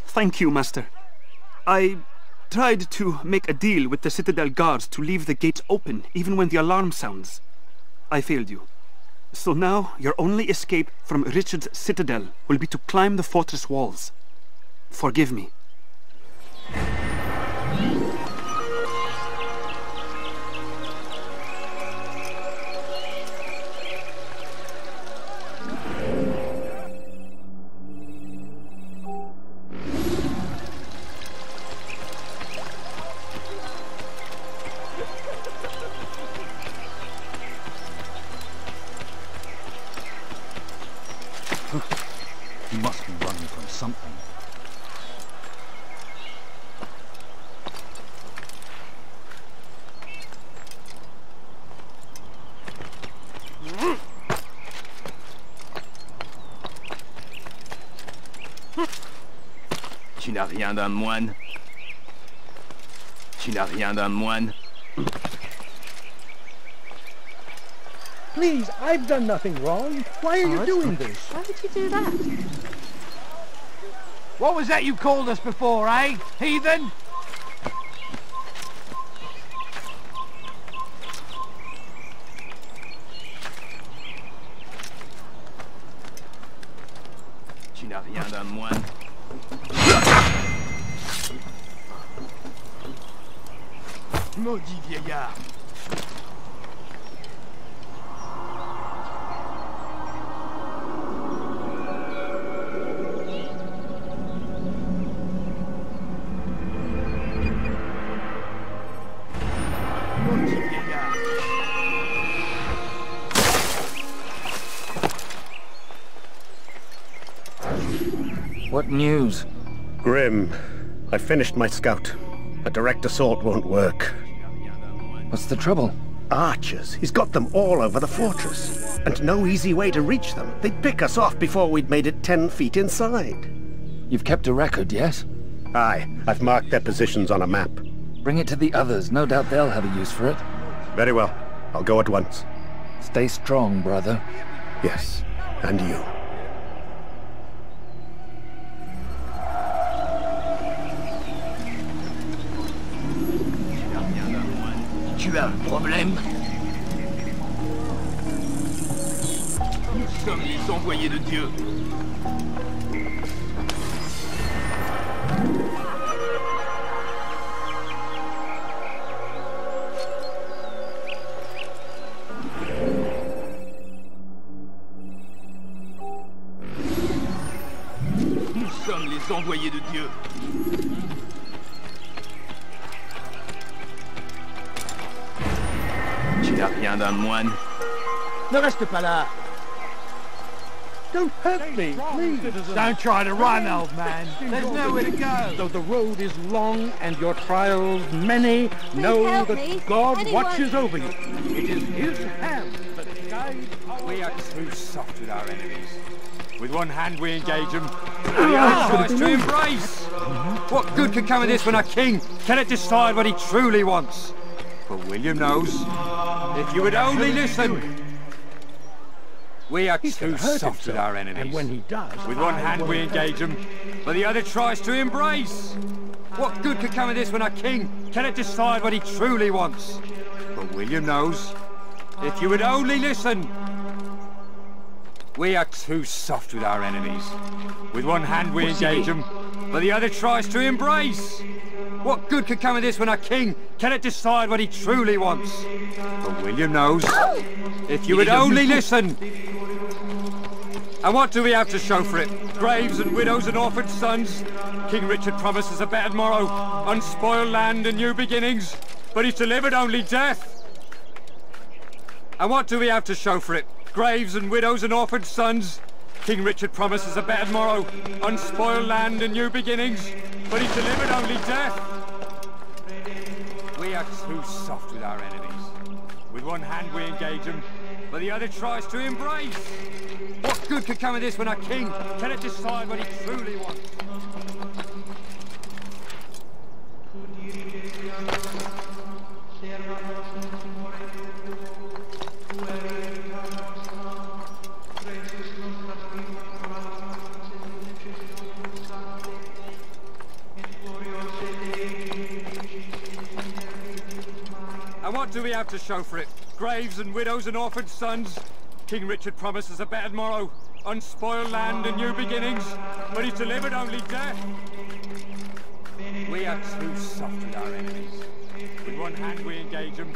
Thank you, Master. I tried to make a deal with the Citadel guards to leave the gates open even when the alarm sounds. I failed you. So now your only escape from Richard's Citadel will be to climb the fortress walls. Forgive me. He must be running from something. Tu n'as rien d'un moine. Tu n'as rien d'un moine. Please, I've done nothing wrong. Why are you doing this? Why would you do that? What was that you called us before, eh? Heathen? Tu n'as rien d'un moine. Maudit vieillard. What news? Grim, I finished my scout. A direct assault won't work. What's the trouble? Archers. He's got them all over the fortress. And no easy way to reach them. They'd pick us off before we'd made it 10 feet inside. You've kept a record, yes? Aye. I've marked their positions on a map. Bring it to the others. No doubt they'll have a use for it. Very well. I'll go at once. Stay strong, brother. Yes. And you. Tu as un problème? Nous sommes les envoyés de Dieu. Nous sommes les envoyés de Dieu. Tu n'as rien d'un moine. Ne reste pas là. Don't hurt me, please. Don't try to run, old man. There's nowhere to go. Though the road is long and your trials many, know that God watches over you. It is His hand that guides our... We are too soft with our enemies. With one hand we engage them, and the other tries to embrace. What good could come of this when our king cannot decide what he truly wants? But William knows. If you would only listen. We are too soft with our enemies. And when he does... With one hand we engage him, but the other tries to embrace. What good could come of this when our king cannot decide what he truly wants? But William knows. If you would only listen. We are too soft with our enemies. With one hand we engage him, but the other tries to embrace. What good could come of this when our king cannot decide what he truly wants? But William knows. If you would only listen. And what do we have to show for it? Graves and widows and orphaned sons. King Richard promises a better morrow, unspoiled land and new beginnings, but he's delivered only death. And what do we have to show for it? Graves and widows and orphaned sons. King Richard promises a better morrow, unspoiled land and new beginnings, but he's delivered only death. We are too soft with our enemies. With one hand we engage them, but the other tries to embrace. What good could come of this when our king cannot decide what he truly wants? And what do we have to show for it? Graves and widows and orphaned sons. King Richard promises a better morrow, unspoiled land and new beginnings, but he's delivered only death. We are too soft with our enemies. With one hand we engage them,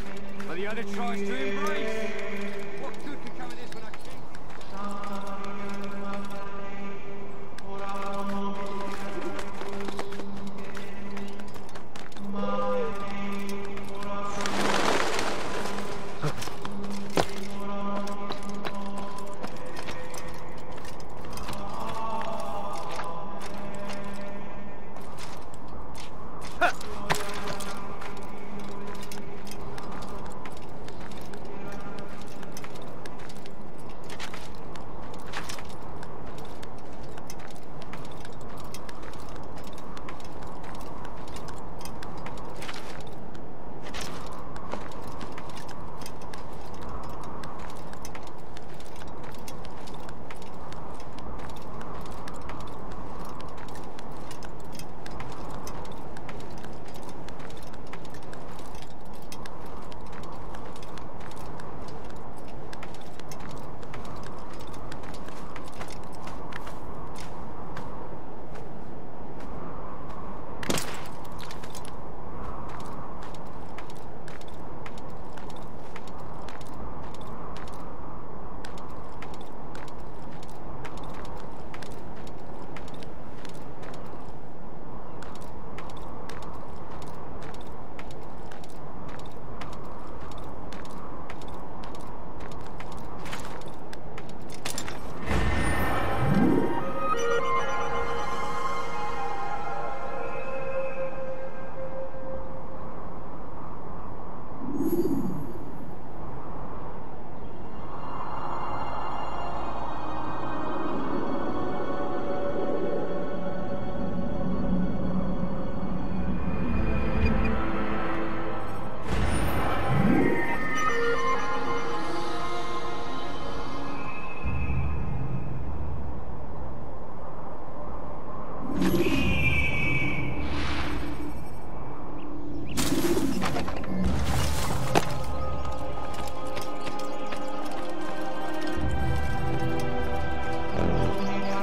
but the other tries to embrace. What good could come of this when our king...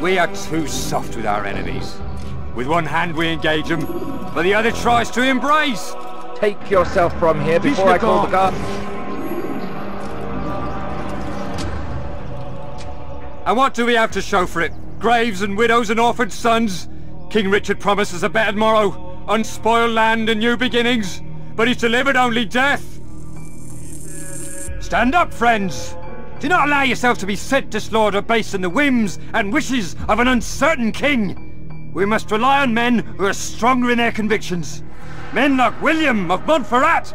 We are too soft with our enemies. With one hand we engage them, but the other tries to embrace. Take yourself from here before I call the guard. And what do we have to show for it? Graves and widows and orphaned sons? King Richard promises a better tomorrow, unspoiled land and new beginnings, but he's delivered only death. Stand up, friends! Do not allow yourself to be sent to slaughter based on the whims and wishes of an uncertain king. We must rely on men who are stronger in their convictions. Men like William of Montferrat.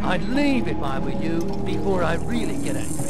I'd leave if I were you before I really get angry.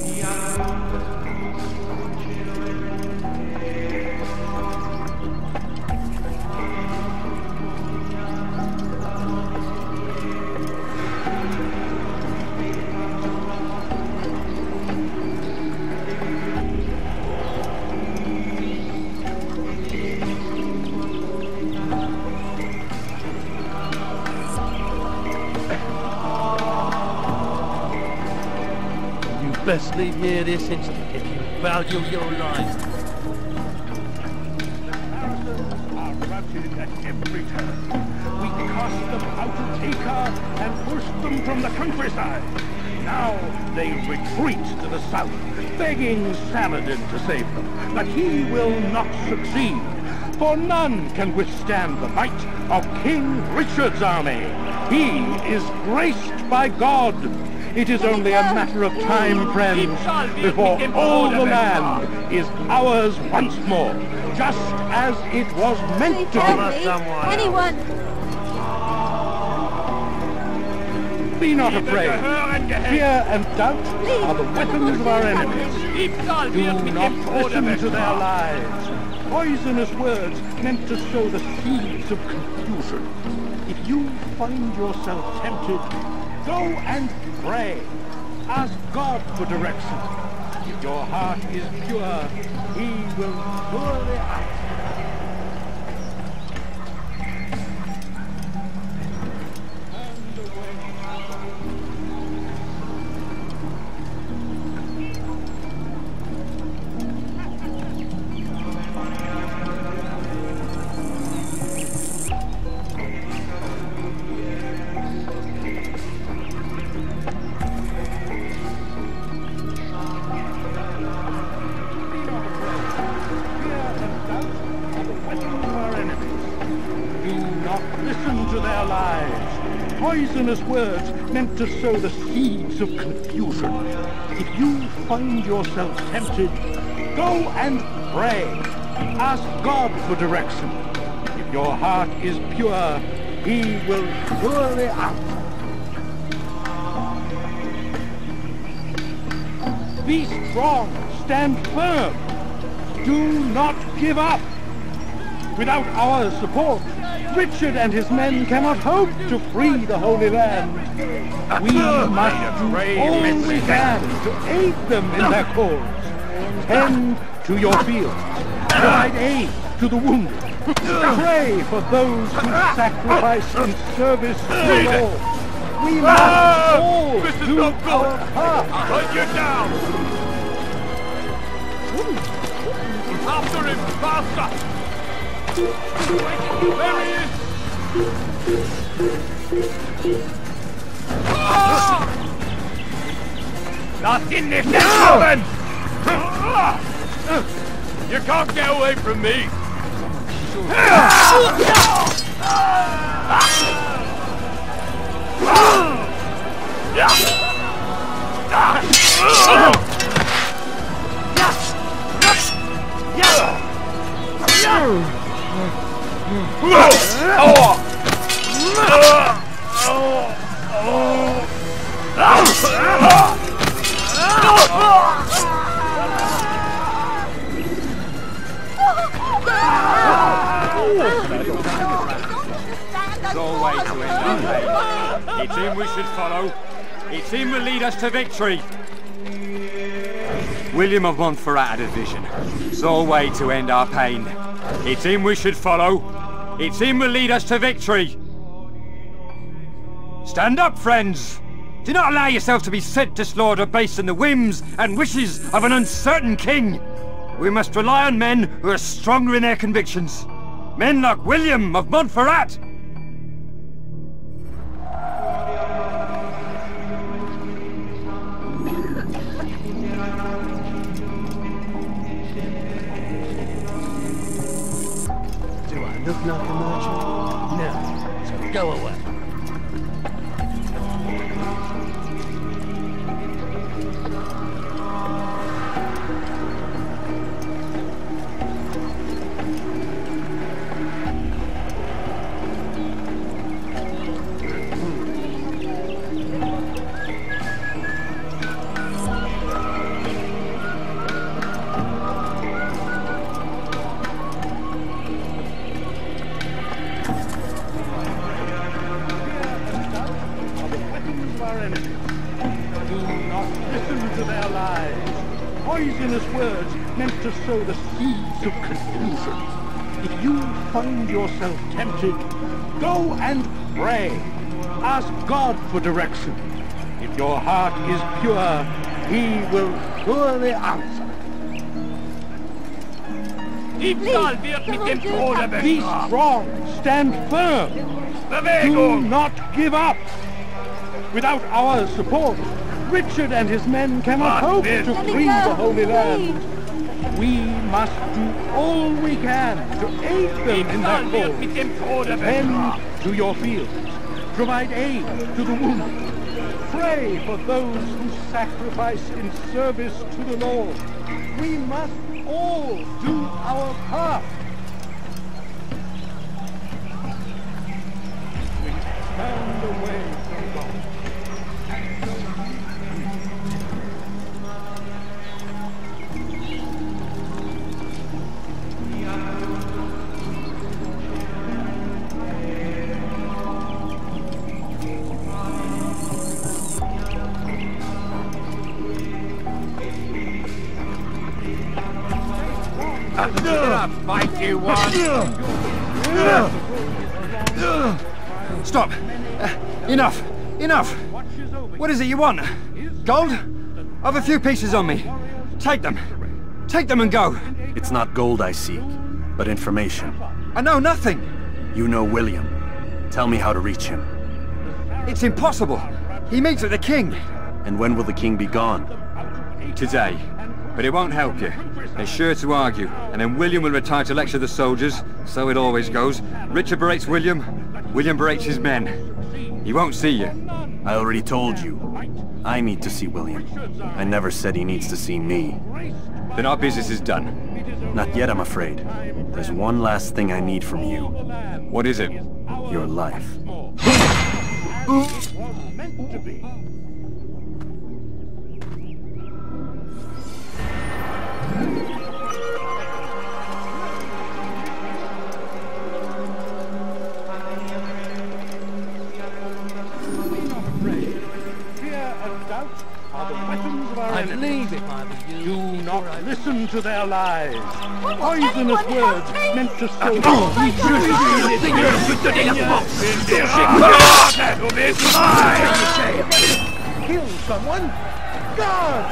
Best leave here this instant if you value your life. Are routed at every turn. We cast them out of Acre and pushed them from the countryside. Now they retreat to the south, begging Saladin to save them. But he will not succeed, for none can withstand the might of King Richard's army. He is graced by God. It is only a matter of time, friends, before all the land is ours once more, just as it was meant to be. Anyone! Be not afraid. Fear and doubt are the weapons of our enemies. Do not listen to their lies. Poisonous words meant to sow the seeds of confusion. If you find yourself tempted, go and pray. Ask God for direction. If your heart is pure, He will surely act. Poisonous words meant to sow the seeds of confusion. If you find yourself tempted, go and pray. Ask God for direction. If your heart is pure, He will surely answer. Be strong, stand firm. Do not give up. Without our support, Richard and his men cannot hope to free the Holy Land. We must do all we can to aid them in their cause. Tend to your fields. Provide aid to the wounded. Pray for those who sacrifice in service to the Lord. We must all do our part. Put you down! After him, faster! There he is! Not in this woman! You can't get away from me! No way to end our pain. It's him we should follow. It's him will lead us to victory. William of Montferrat had a vision. Sole way to end our pain. It's him we should follow. It's him will lead us to victory. Stand up, friends! Do not allow yourself to be sent to slaughter based on the whims and wishes of an uncertain king. We must rely on men who are stronger in their convictions. Men like William of Montferrat! Do I look like a merchant? No. So go away. Poisonous words meant to sow the seeds of confusion. If you find yourself tempted, go and pray. Ask God for direction. If your heart is pure, He will surely answer. Be strong, stand firm. Do not give up. Without our support, Richard and his men cannot hope to free the Holy Land. We must do all we can to aid them in that cause. Tend to your fields. Provide aid to the wounded. Pray for those who sacrifice in service to the Lord. We must all do our part. We stand away from God. Fight you want. Stop. Enough. Enough. What is it you want? Gold? I've a few pieces on me. Take them. Take them and go. It's not gold I seek, but information. I know nothing. You know William. Tell me how to reach him. It's impossible. He meets with the king. And when will the king be gone? Today. But it won't help you. They're sure to argue, and then William will retire to lecture the soldiers. So it always goes. Richard berates William, William berates his men. He won't see you. I already told you. I need to see William. I never said he needs to see me. Then our business is done. Not yet, I'm afraid. There's one last thing I need from you. What is it? Your life. I believe if I was you. Do not listen to their lies. Poisonous words meant to sow. Kill someone? God!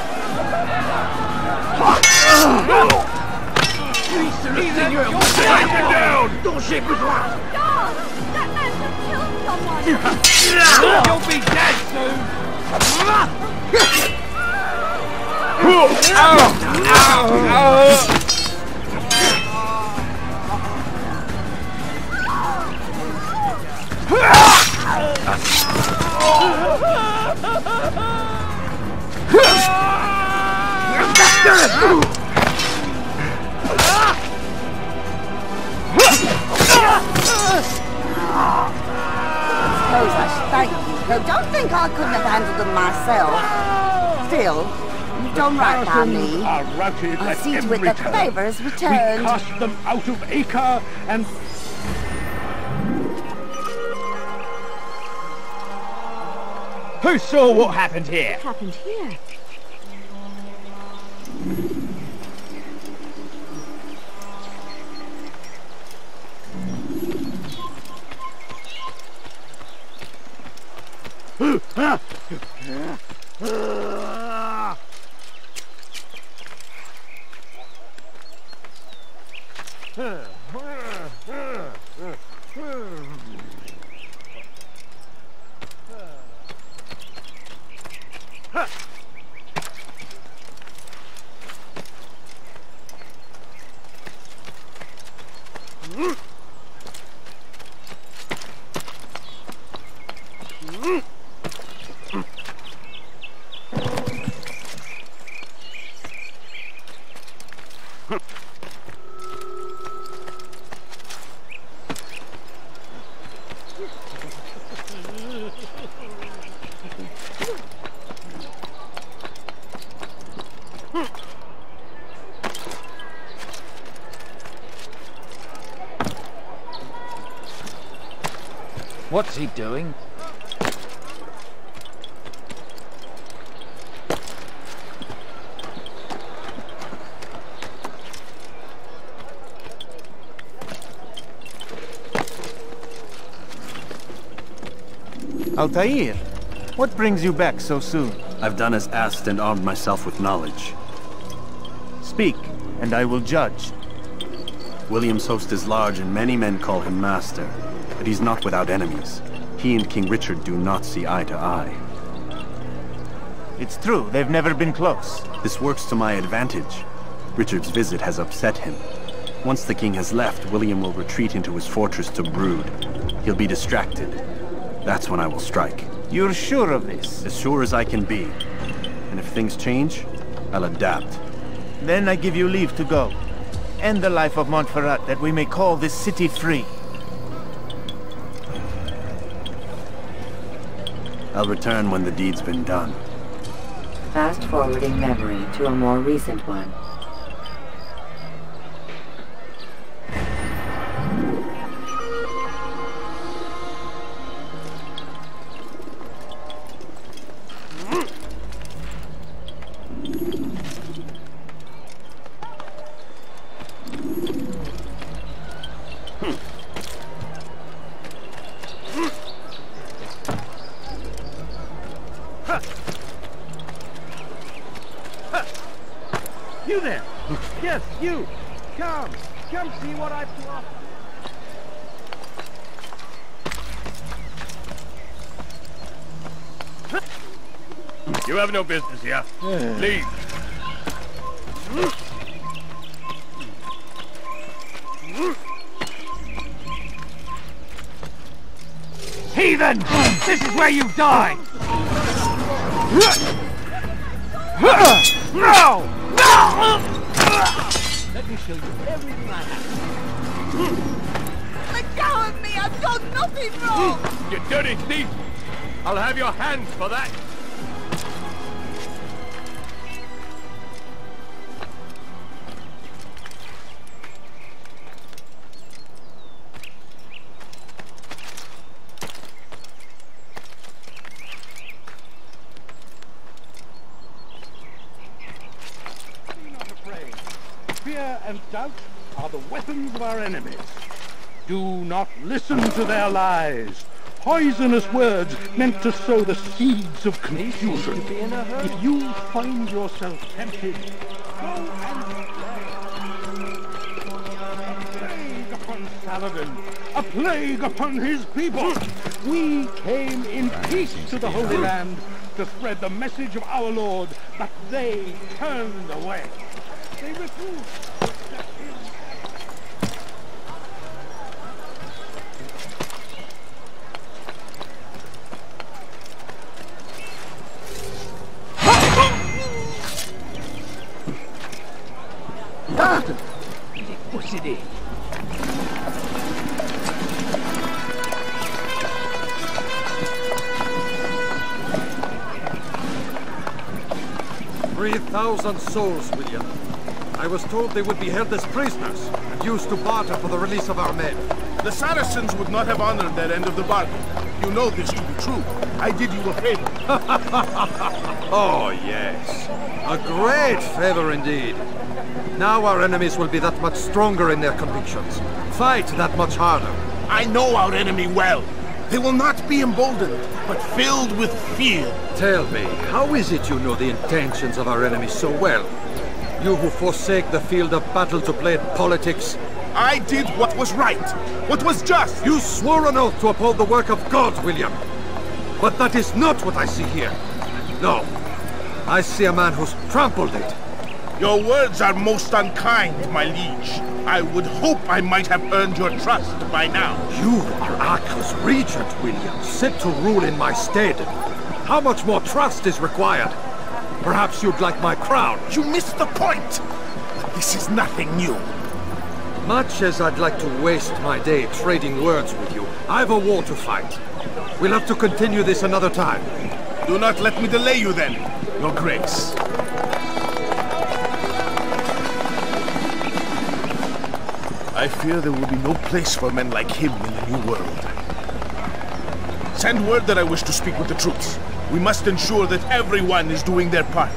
You'll be dead soon! Thank you. No, don't think I couldn't have handled them myself. Still, you've done right by me. I'll see to it that the favour is returned. We cast them out of Acre and... Who saw what happened here? What happened here? What's he doing? Altair, what brings you back so soon? I've done as asked and armed myself with knowledge. Speak, and I will judge. William's host is large and many men call him master, but he's not without enemies. He and King Richard do not see eye to eye. It's true, they've never been close. This works to my advantage. Richard's visit has upset him. Once the king has left, William will retreat into his fortress to brood. He'll be distracted. That's when I will strike. You're sure of this? As sure as I can be. And if things change, I'll adapt. Then I give you leave to go. End the life of Montferrat, that we may call this city free. I'll return when the deed's been done. Fast-forwarding memory to a more recent one. You there! Yes, you! Come see what I've to offer. You have no business here. Leave. Heathen! This is where you die! No! Let me show you everything I have. Let go of me! I've done nothing wrong! You dirty thief! I'll have your hands for that! Fear and doubt are the weapons of our enemies. Do not listen to their lies. Poisonous words meant to sow the seeds of confusion. If you find yourself tempted, go and pray. A plague upon Saladin, a plague upon his people. We came in peace to the Holy Land to spread the message of our Lord, but they turned away. They refused to accept his. Possédé. $3,000 souls, William. I was told they would be held as prisoners and used to barter for the release of our men. The Saracens would not have honored their end of the bargain. You know this to be true. I did you a favor. Oh, yes. A great favor indeed. Now our enemies will be that much stronger in their convictions. Fight that much harder. I know our enemy well. They will not be emboldened. but filled with fear. Tell me, how is it you know the intentions of our enemies so well? You who forsake the field of battle to play at politics. I did what was right, what was just. You swore an oath to uphold the work of God, William. But that is not what I see here. No. I see a man who's trampled it. Your words are most unkind, my liege. I would hope I might have earned your trust by now. You are Acre's regent, William, sent to rule in my stead. How much more trust is required? Perhaps you'd like my crown. You missed the point! This is nothing new. Much as I'd like to waste my day trading words with you, I've a war to fight. We'll have to continue this another time. Do not let me delay you then, Your Grace. I fear there will be no place for men like him in the New World. Send word that I wish to speak with the troops. We must ensure that everyone is doing their part.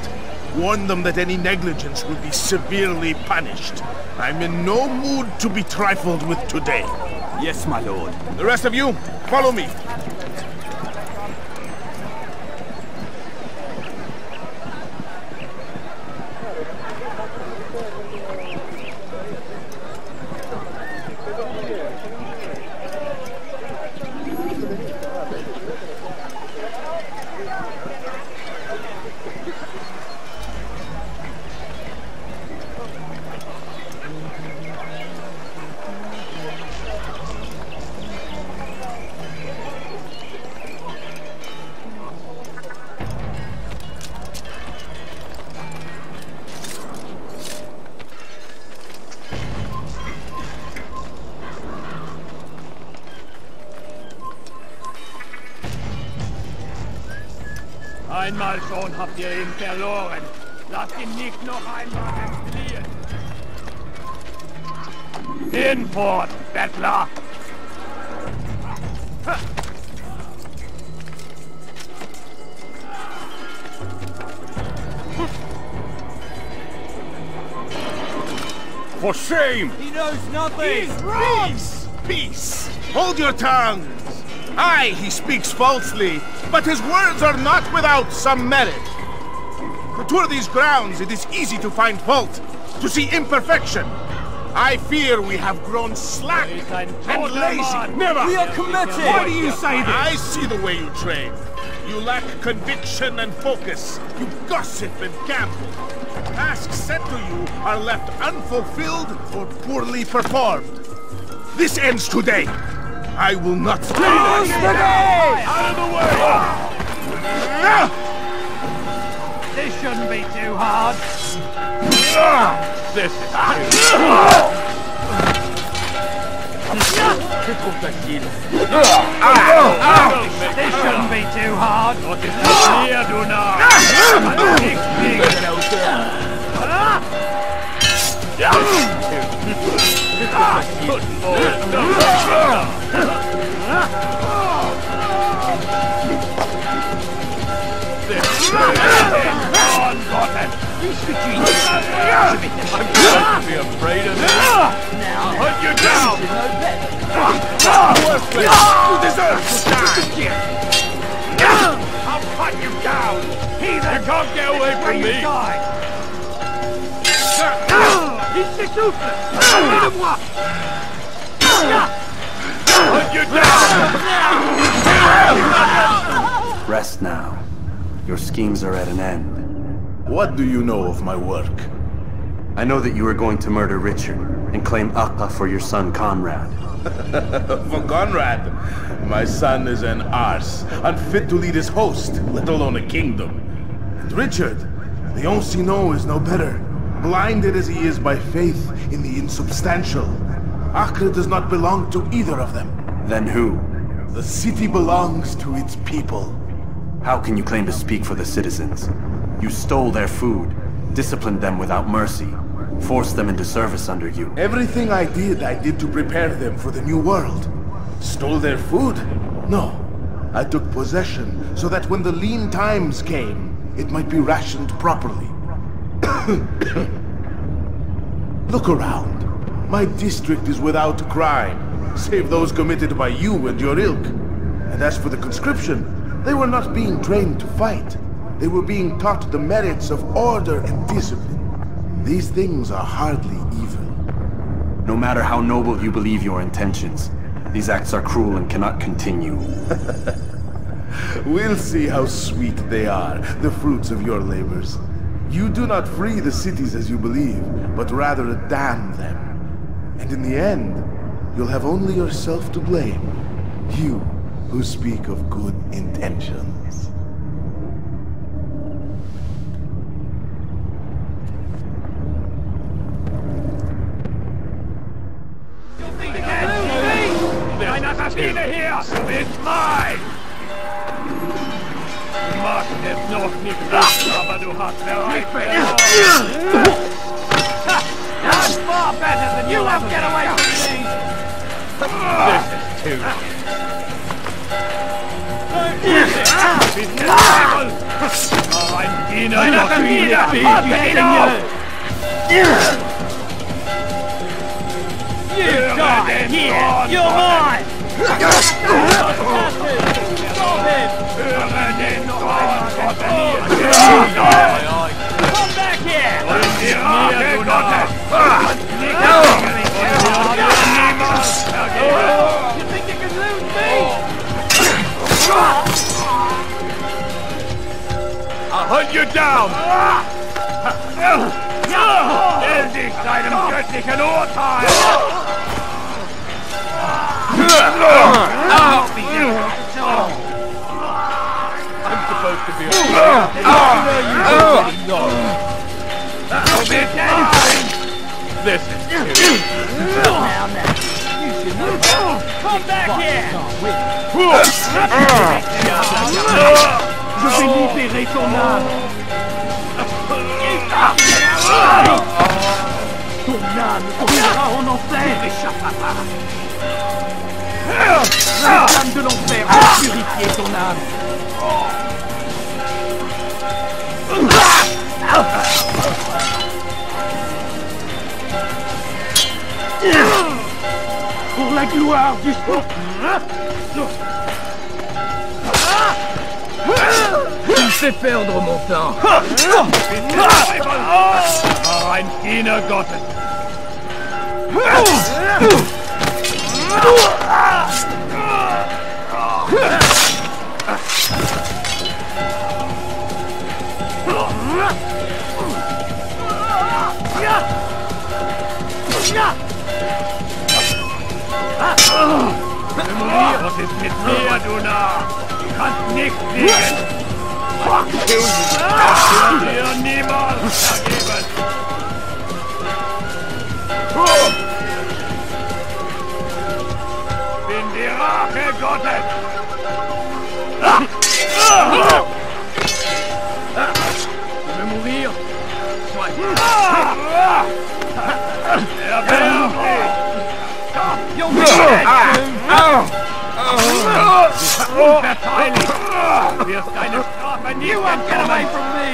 Warn them that any negligence will be severely punished. I'm in no mood to be trifled with today. Yes, my lord. The rest of you, follow me. Einmal schon habt ihr ihn verloren. Lasst ihn nicht noch einmal entfliehen. Hinfort, Bettler! For shame! He knows nothing! He's wrong! Peace! Peace! Hold your tongues! Aye, he speaks falsely, but his words are not without some merit. To tour these grounds, it is easy to find fault, to see imperfection. I fear we have grown slack and lazy. Never! We are committed! Why do you say this? I see the way you train. You lack conviction and focus. You gossip and gamble. Tasks set to you are left unfulfilled or poorly performed. This ends today. I will not stay there. Out of the way! This shouldn't be too hard. This is This shouldn't be too hard. What is here, do not? I'm going to be afraid of this. Now, hunt you down. You deserve to die. I'll hunt you down. You can't get away from me. Hunt you down. Rest now. Your schemes are at an end. What do you know of my work? I know that you are going to murder Richard and claim Akka for your son Conrad. For Conrad? My son is an arse, unfit to lead his host, let alone a kingdom. And Richard, the Oncino is no better, blinded as he is by faith in the insubstantial. Acre does not belong to either of them. Then who? The city belongs to its people. How can you claim to speak for the citizens? You stole their food, disciplined them without mercy, forced them into service under you. Everything I did to prepare them for the new world. Stole their food? No. I took possession so that when the lean times came, it might be rationed properly. Look around. My district is without crime, save those committed by you and your ilk. And as for the conscription, They were not being trained to fight. They were being taught the merits of order and discipline. These things are hardly evil. No matter how noble you believe your intentions, these acts are cruel and cannot continue. We'll see how sweet they are, the fruits of your labors. You do not free the cities as you believe, but rather damn them. And in the end, you'll have only yourself to blame. You who speak of good intentions. Here! It's mine! Du magst es noch nicht wissen, aber du hast bereit verloren. That's far better than you won't get away from me! This is too much. I'm Dina, not You die here! You're mine! Stop him! Come back here! You think you can lose me? I'll hunt you down! Endlich seinem göttlichen Urteil! I'm supposed to be This is too. Come back here! Je vais libérer ton âme! Ton âme tombera en enfer! N'échappera pas! La flamme de l'enfer va purifier ton âme! Pour la gloire du Tu me fais perdre mon temps! Ein Diener Gottes! Was ist mit mir, du Narr? Du kannst nicht fliegen! Ich will dir niemals vergeben! Bin die Rache Gottes! Tu veux mourir? Sois You'll be dead soon! Unverteidigt! Du wirst deine Strafe nie get away from me!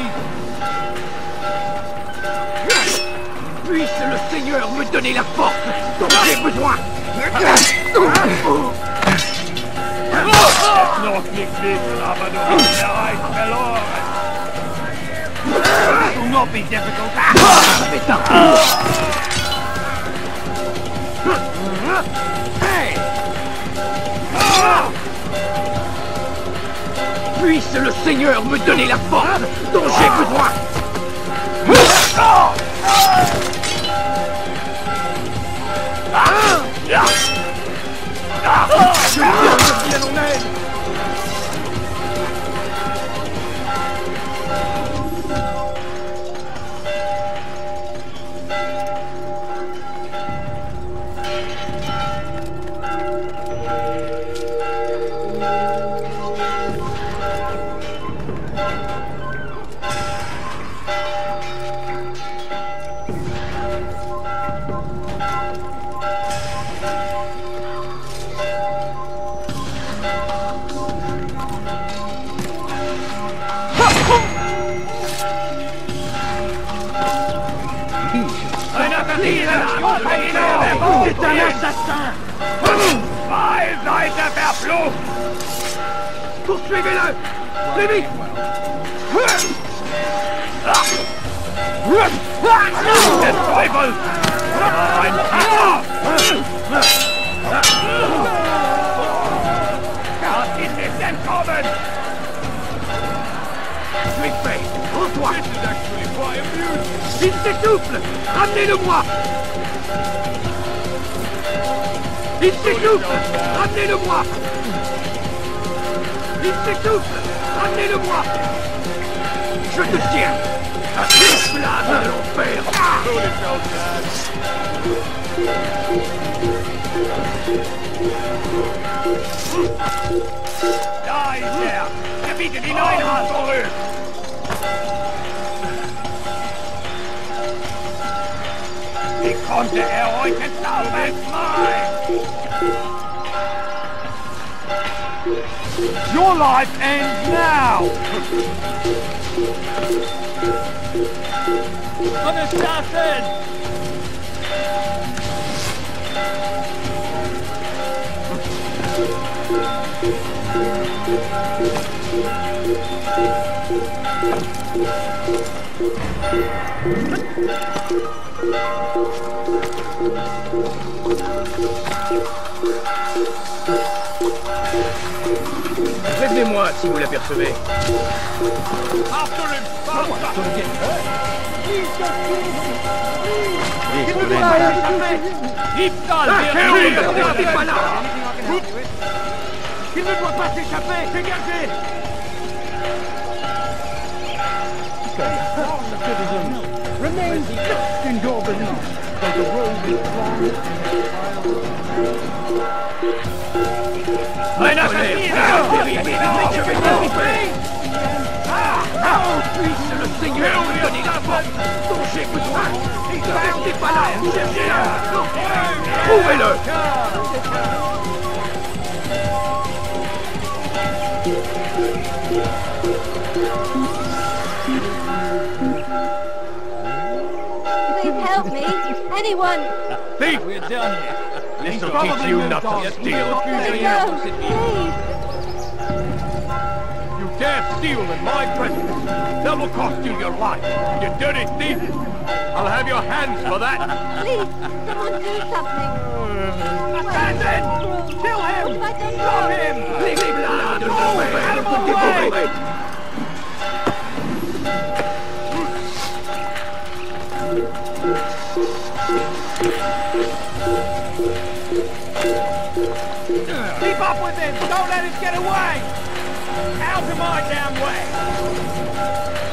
Puisse le Seigneur me donner la force dont j'ai besoin! Noch nicht wissen, aber du hast bereits verloren! It will not be difficult! Hey! Puisse le Seigneur me donner la force dont j'ai besoin! Je viens en aide! C'est un assassin! Zwei Seite verflucht! Poursuivez-le! Plus vite! Je l'ai fait! Rends-toi! Il s'essouffle! Ramenez-le-moi! Il s'essouffle! Ramenez-le-moi! Il s'essouffle! Ramenez-le-moi! Je te tiens! À l'esclave de l'enfer! Da ist er! Er bietet ihn ein, zurück! Wie konnte euch entlaufen? Your life ends now! An assassin! Prévenez-moi si vous l'apercevez. Il ne doit pas s'échapper! Dégagez! Remain fixed in your belief, though the road is long. Un assassin! Je vais t'arriver! Puisse le Seigneur me donner la force dont j'ai besoin! Ne restez pas là! Cherchez-le! Trouvez-le! Please help me! Anyone! Thief! We're done here. This'll teach you not to steal. No, please! You dare steal in my presence? That will cost you your life, you dirty thief! I'll have your hands for that! Please, someone do something! Assassin! Kill him! What have I done Stop wrong? him! Out of my way! Keep up with him! Don't let him get away! Out of my damn way!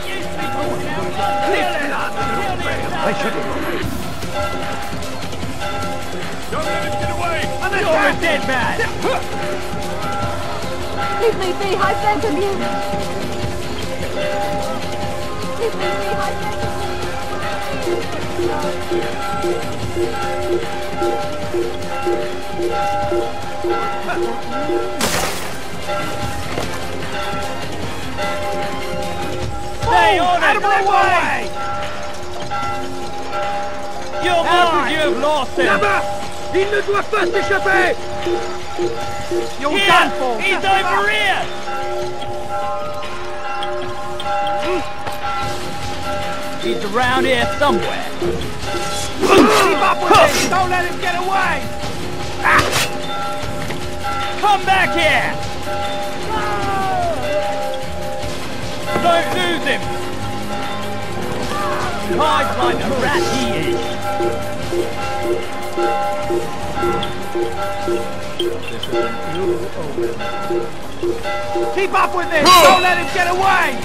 You people now! Kill him! I should have. Don't let him get away! You're a dead man! Leave me be, I beg of you! Leave me be, I beg of you! Stay on it! Away! You're mine! You've lost him! Là-bas! Il ne doit pas s'échapper! You're done for! He's over here! He's around here somewhere. Keep up with him! Don't let him get away! Come back here! Don't lose him! Hides like the rat he is! This is an ill omen. Keep up with him! Don't let him get away!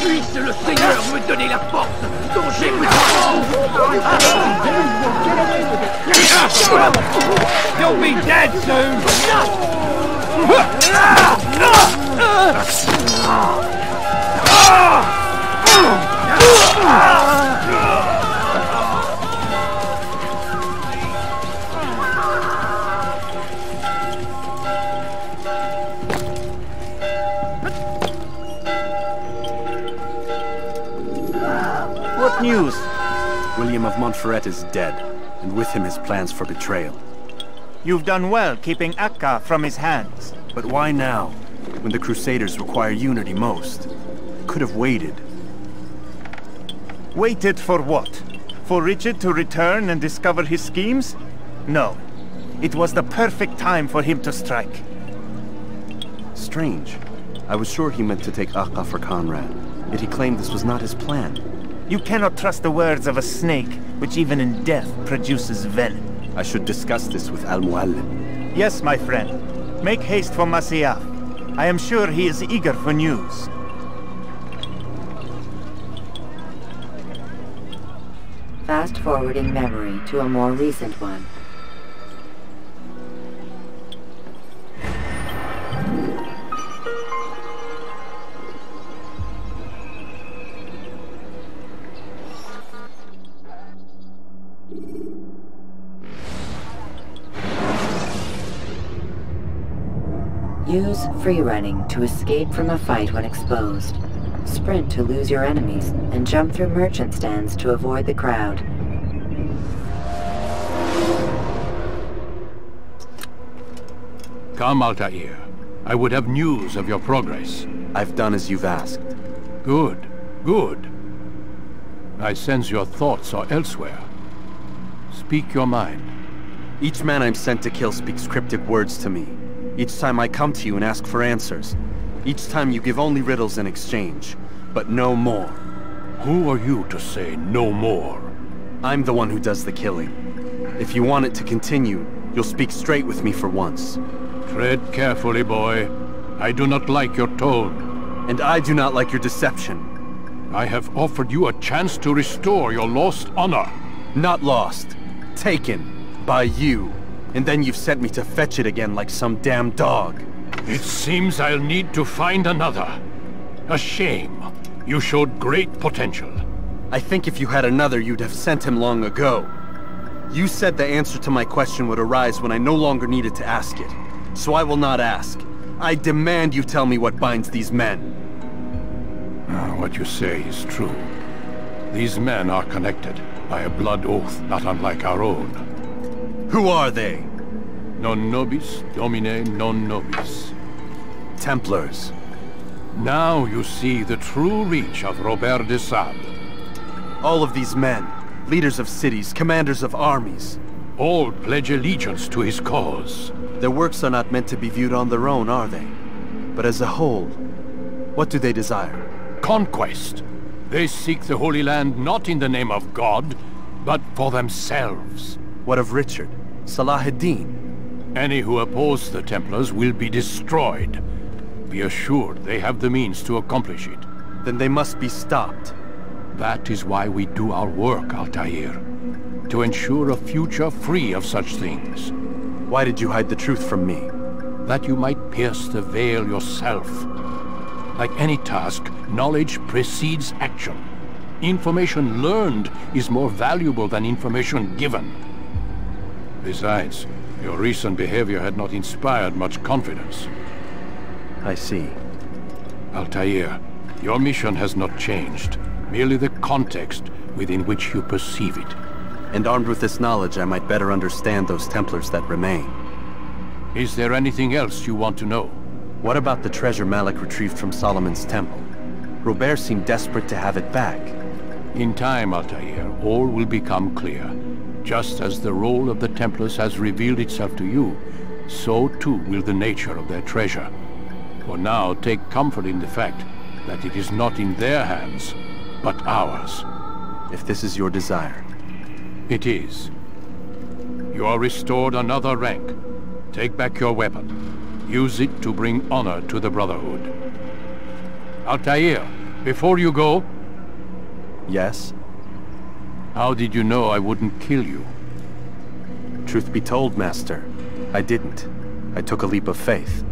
Puisse le Seigneur me donner la force dont j'ai besoin. You'll be dead soon. What news? William of Montferrat is dead, and with him his plans for betrayal. You've done well keeping Akka from his hands. But why now, when the Crusaders require unity most? Could have waited. Waited for what? For Richard to return and discover his schemes? No. It was the perfect time for him to strike. Strange. I was sure he meant to take Akka for Conrad, yet he claimed this was not his plan. You cannot trust the words of a snake, which even in death produces venom. I should discuss this with Al-Muallim. Yes, my friend. Make haste for Masyaf. I am sure he is eager for news. Fast-forwarding memory to a more recent one. Use free running to escape from a fight when exposed. Sprint to lose your enemies, and jump through merchant stands to avoid the crowd. Come, Altair. I would have news of your progress. I've done as you've asked. Good, good. I sense your thoughts are elsewhere. Speak your mind. Each man I'm sent to kill speaks cryptic words to me. Each time I come to you and ask for answers. Each time you give only riddles in exchange, but no more. Who are you to say no more? I'm the one who does the killing. If you want it to continue, you'll speak straight with me for once. Tread carefully, boy. I do not like your tone. And I do not like your deception. I have offered you a chance to restore your lost honor. Not lost. Taken. By you. And then you've sent me to fetch it again like some damn dog. It seems I'll need to find another. A shame. You showed great potential. I think if you had another, you'd have sent him long ago. You said the answer to my question would arise when I no longer needed to ask it. So I will not ask. I demand you tell me what binds these men. What you say is true. These men are connected by a blood oath not unlike our own. Who are they? Non nobis, domine non nobis. Templars. Now you see the true reach of Robert de Sable. All of these men, leaders of cities, commanders of armies. All pledge allegiance to his cause. Their works are not meant to be viewed on their own, are they? But as a whole, what do they desire? Conquest. They seek the Holy Land not in the name of God, but for themselves. What of Richard? Salah ad-Din? Any who oppose the Templars will be destroyed. Be assured they have the means to accomplish it. Then they must be stopped. That is why we do our work, Altair. To ensure a future free of such things. Why did you hide the truth from me? That you might pierce the veil yourself. Like any task, knowledge precedes action. Information learned is more valuable than information given. Besides, your recent behavior had not inspired much confidence. I see. Altair, your mission has not changed. Merely the context within which you perceive it. And armed with this knowledge, I might better understand those Templars that remain. Is there anything else you want to know? What about the treasure Malik retrieved from Solomon's temple? Robert seemed desperate to have it back. In time, Altair, all will become clear. Just as the role of the Templars has revealed itself to you, so too will the nature of their treasure. For now, take comfort in the fact that it is not in their hands, but ours. If this is your desire. It is. You are restored another rank. Take back your weapon. Use it to bring honor to the Brotherhood. Altair, before you go... Yes? How did you know I wouldn't kill you? Truth be told, Master, I didn't. I took a leap of faith.